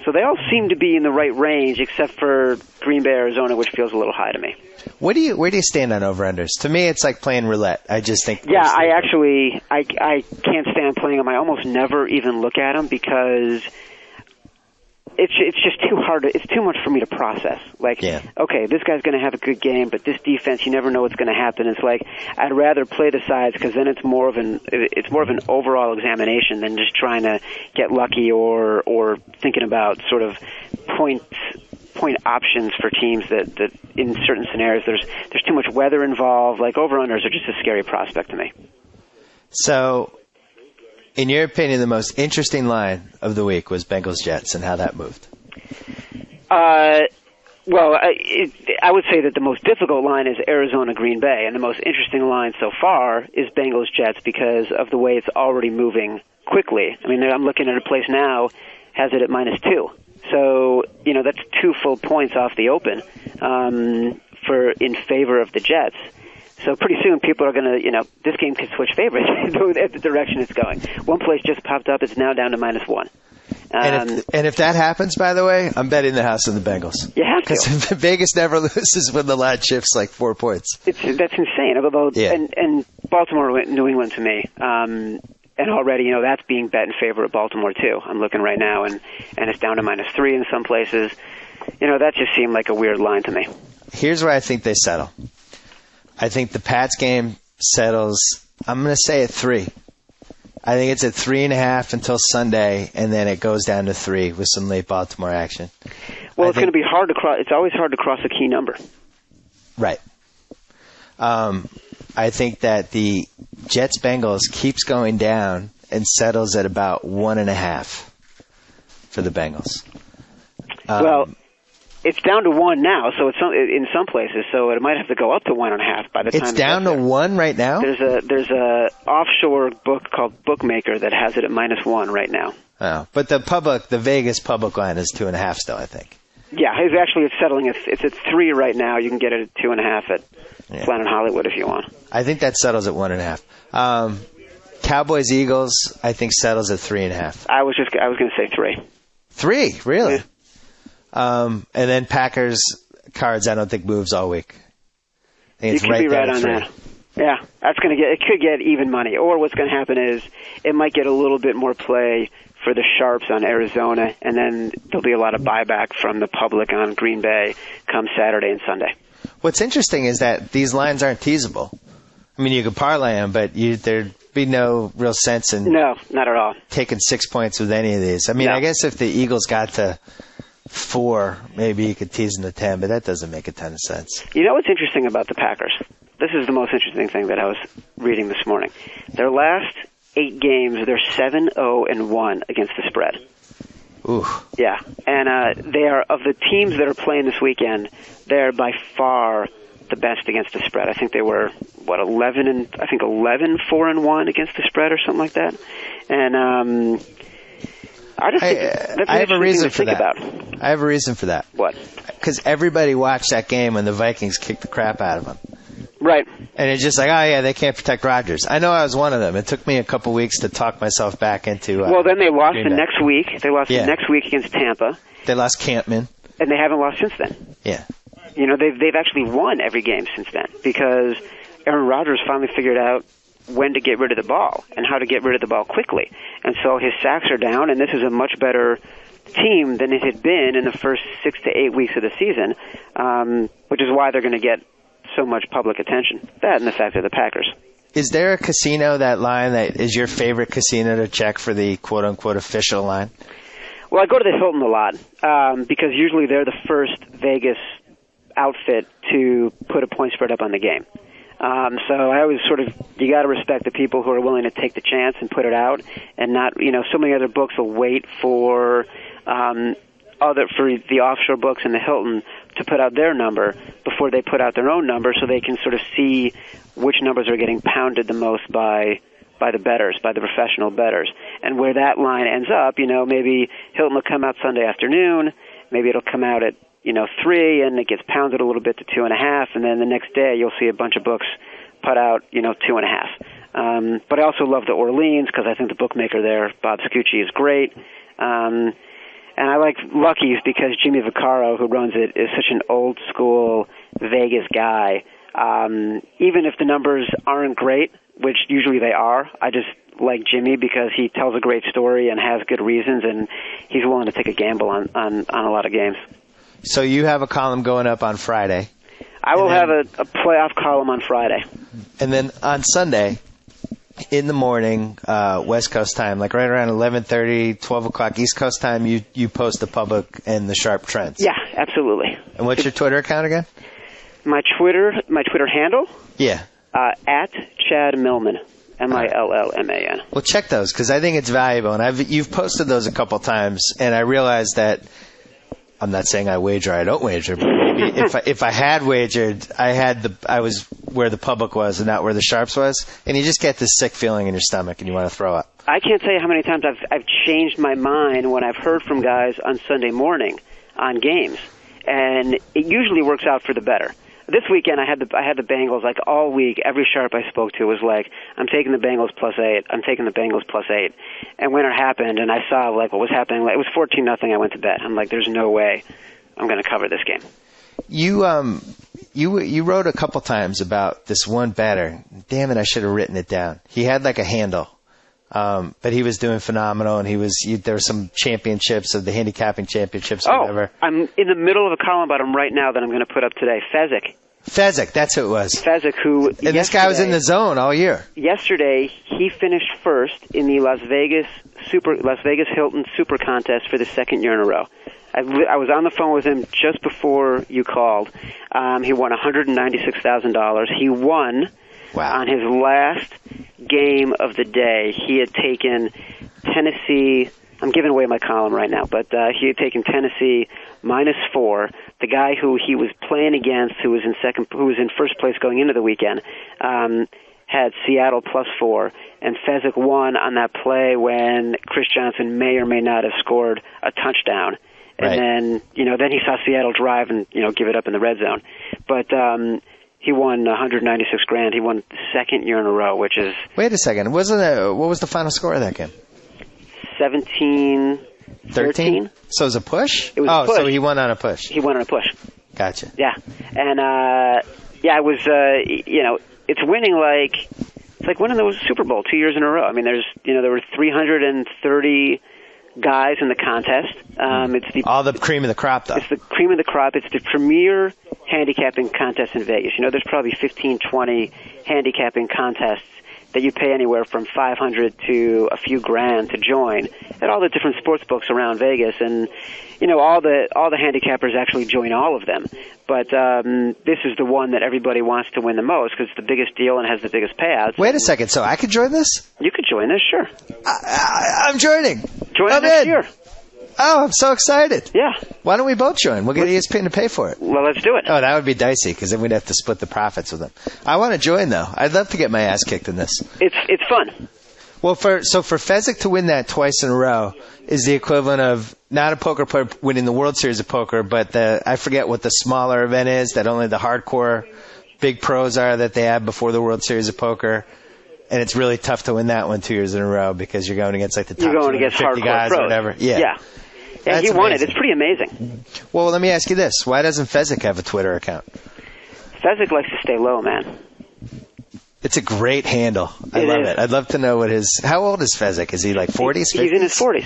So they all seem to be in the right range, except for Green Bay, Arizona, which feels a little high to me. Where do you stand on over-unders? To me, it's like playing roulette. I just think... Yeah, I can't stand playing them. I almost never even look at them, because it's just too hard. It's too much for me to process. Like, okay, this guy's going to have a good game, but this defense, you never know what's going to happen. It's like I'd rather play the sides, because then it's more of an overall examination than just trying to get lucky or thinking about sort of point options for teams that in certain scenarios there's too much weather involved. Like, over-unders are just a scary prospect to me. So, in your opinion, the most interesting line of the week was Bengals-Jets and how that moved. Well, I would say that the most difficult line is Arizona-Green Bay, and the most interesting line so far is Bengals-Jets, because of the way it's already moving quickly. I mean, I'm looking at a place now, has it at -2. So, you know, that's 2 full points off the open in favor of the Jets. So pretty soon people are going to, you know, this game could switch favorites at the direction it's going. One place just popped up. It's now down to -1. And if that happens, by the way, I'm betting the house on the Bengals. You have to. Because Vegas never loses when the line shifts like 4 points. That's insane. And Baltimore, New England to me. And already, you know, that's being bet in favor of Baltimore too. I'm looking right now, and it's down to -3 in some places. You know, that just seemed like a weird line to me. Here's where I think they settle. I think the Pats game settles, I'm going to say at 3. I think it's at 3.5 until Sunday, and then it goes down to 3 with some late Baltimore action. Well, it's going to be hard to cross. It's always hard to cross a key number. Right. I think that the Jets-Bengals keeps going down and settles at about 1.5 for the Bengals. Well, it's down to 1 now, so it's in some places, so it might have to go up to 1.5 by the time it's down to 1 right now? There's a offshore book called Bookmaker that has it at -1 right now. Oh, but the Vegas public line is 2.5 still, I think. Yeah, it's settling. It's at 3 right now. You can get it at 2.5 at Planet Hollywood if you want. I think that settles at 1.5. Cowboys Eagles, I think settles at 3.5. I was going to say 3. 3, really? Yeah. And then Packers Cards, I don't think moves all week. I think it's you could be right on 3. that. Yeah, it could get even money. Or what's going to happen is it might get a little bit more play for the Sharps on Arizona, and then there'll be a lot of buyback from the public on Green Bay come Saturday and Sunday. What's interesting is that these lines aren't teasable. I mean, you could parlay them, but there'd be no real sense in no, not at all taking 6 points with any of these. I mean, I guess if the Eagles got to 4, maybe you could tease them to 10, but that doesn't make a ton of sense. You know what's interesting about the Packers? This is the most interesting thing that I was reading this morning. Their last 8 games, they're 7-0-1 against the spread. Ooh. Yeah, and they are, of the teams that are playing this weekend, they're by far the best against the spread. I think they were 11-4-1 against the spread or something like that. And I just think that's I have a reason for that. About. I have a reason for that. What? Because everybody watched that game when the Vikings kicked the crap out of them. Right. And it's just like, oh, yeah, they can't protect Rodgers. I know I was one of them. It took me a couple weeks to talk myself back into well, then they lost the next week. They lost the next week against Tampa. They lost Campman. And they haven't lost since then. Yeah. You know, they've actually won every game since then because Aaron Rodgers finally figured out when to get rid of the ball and how to get rid of the ball quickly. And so his sacks are down, and this is a much better team than it had been in the first 6 to 8 weeks of the season, which is why they're going to get so much public attention. That and the fact that the Packers. Is there a casino, that line, that is your favorite casino to check for the quote-unquote official line? Well, I go to the Hilton a lot because usually they're the first Vegas outfit to put a point spread up on the game. So I always you got to respect the people who are willing to take the chance and put it out, and not, so many other books will wait for the offshore books and the Hilton to put out their number before they put out their own number, so they can sort of see which numbers are getting pounded the most by the bettors, by the professional bettors, and where that line ends up. Maybe Hilton will come out Sunday afternoon, maybe it'll come out at 3, and it gets pounded a little bit to 2.5, and then the next day you'll see a bunch of books put out 2.5. But I also love the Orleans because I think the bookmaker there, Bob Scucci, is great. And I like Lucky's because Jimmy Vaccaro, who runs it, is such an old-school Vegas guy. Even if the numbers aren't great, which usually they are, I just like Jimmy because he tells a great story and has good reasons, and he's willing to take a gamble on a lot of games. So you have a column going up on Friday. I will have a playoff column on Friday. And then on Sunday, in the morning, West Coast time, like right around 11:30, 12 o'clock East Coast time, you post the public and the sharp trends. Yeah, absolutely. And what's your Twitter account again? My Twitter handle? Yeah. At Chad Millman. Millman. Well, check those because I think it's valuable, and you've posted those a couple times, and I realized that. I'm not saying I wager, I don't wager, but maybe if I had wagered, I was where the public was and not where the sharps was, and you just get this sick feeling in your stomach and you want to throw up. I can't tell you how many times I've changed my mind when I've heard from guys on Sunday morning on games, and it usually works out for the better. This weekend I had the Bengals like all week. Every sharp I spoke to was like, I'm taking the Bengals +8. I'm taking the Bengals +8. And when it happened, and I saw like what was happening, like it was 14-0. I went to bed. I'm like, there's no way I'm going to cover this game. You wrote a couple times about this one batter. Damn it, I should have written it down. He had like a handle. But he was doing phenomenal, and there were some championships of the handicapping championships or whatever. I'm in the middle of a column about him right now that I'm going to put up today. Fezzik, that's who it was. Fezzik, who and this guy was in the zone all year. Yesterday, he finished first in the Las Vegas Hilton Super Contest for the second year in a row. I was on the phone with him just before you called. He won $196,000. He won on his last game of the day. He had taken Tennessee. I'm giving away my column right now, but he had taken Tennessee -4. The guy who he was playing against, who was in first place going into the weekend, had Seattle +4, and Fezzik won on that play when Chris Johnson may or may not have scored a touchdown. And then he saw Seattle drive and, give it up in the red zone. But he won $196,000. He won the second year in a row, which is... Wait a second. What was the final score of that game? 17-13. So it was a push? It was a push. So he won on a push. He won on a push. Gotcha. Yeah. And, it was, it's winning it's like winning the Super Bowl 2 years in a row. I mean, there were 330 guys in the contest. It's all the cream of the crop, though. It's the cream of the crop. It's the premier handicapping contest in Vegas. There's probably 15, 20 handicapping contests that you pay anywhere from $500 to a few grand to join at all the different sports books around Vegas, and all the handicappers actually join all of them. But this is the one that everybody wants to win the most because it's the biggest deal and has the biggest payouts. Wait a second, so I could join this? You could join this, sure. I'm joining. Join next year. Oh, I'm so excited. Yeah. Why don't we both join? We'll get ESPN to pay for it. Well, let's do it. Oh, that would be dicey because then we'd have to split the profits with them. I want to join, though. I'd love to get my ass kicked in this. It's fun. Well, for Fezzik to win that twice in a row is the equivalent of not a poker player winning the World Series of Poker, but I forget what the smaller event is that only the hardcore big pros are that they have before the World Series of Poker. And it's really tough to win that one 2 years in a row because you're going against the top 250 guys pros. Or whatever. Yeah. Yeah, he won it. It's pretty amazing. Well, let me ask you this. Why doesn't Fezzik have a Twitter account? Fezzik likes to stay low, man. It's a great handle. I love it. I'd love to know how old is Fezzik? Is he like 40s, 50s? He's in his 40s.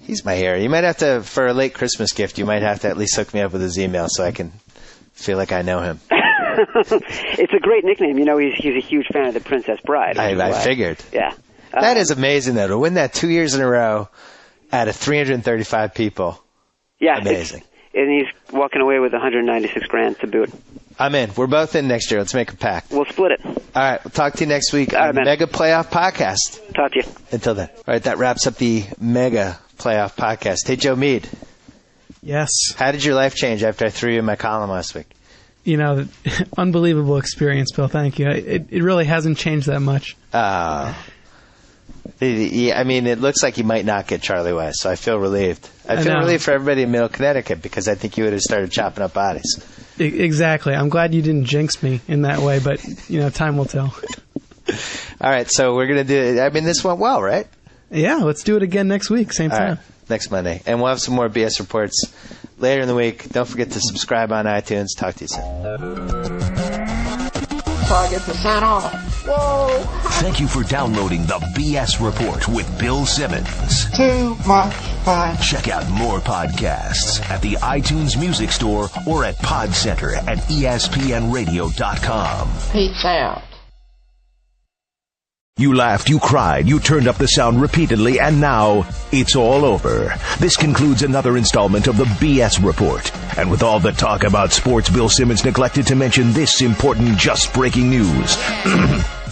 He's my hero. You might have to, for a late Christmas gift, you might have to at least hook me up with his email so I can feel like I know him. It's a great nickname. He's a huge fan of The Princess Bride. I figured. Yeah. That is amazing, though, to win that 2 years in a row out of 335 people. Yeah. Amazing. And he's walking away with $196,000 to boot. I'm in. We're both in next year. Let's make a pact. We'll split it. All right. We'll talk to you next week on the Mega Playoff Podcast. Talk to you. Until then. All right. That wraps up the Mega Playoff Podcast. Hey, Joe Mead. Yes. How did your life change after I threw you in my column last week? Unbelievable experience, Bill. Thank you. It really hasn't changed that much. It looks like you might not get Charlie West, so I feel relieved. I feel relieved for everybody in Middle Connecticut because I think you would have started chopping up bodies. Exactly. I'm glad you didn't jinx me in that way, but, time will tell. All right, so we're going to do it. This went well, right? Yeah, let's do it again next week, same time. Right, next Monday. And we'll have some more BS reports later in the week. Don't forget to subscribe on iTunes. Talk to you soon. So I get to sign off. Whoa! Thank you for downloading the BS Report with Bill Simmons. Too much fun. Check out more podcasts at the iTunes Music Store or at Podcenter at ESPNRadio.com. Peace out. You laughed, you cried, you turned up the sound repeatedly, and now it's all over. This concludes another installment of the BS Report. And with all the talk about sports, Bill Simmons neglected to mention this important just breaking news.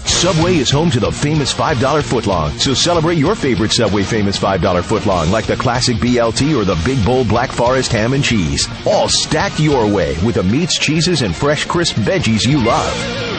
Subway is home to the famous $5 footlong, so celebrate your favorite Subway famous $5 footlong, like the classic BLT or the Big Bowl Black Forest ham and cheese. All stacked your way with the meats, cheeses, and fresh crisp veggies you love.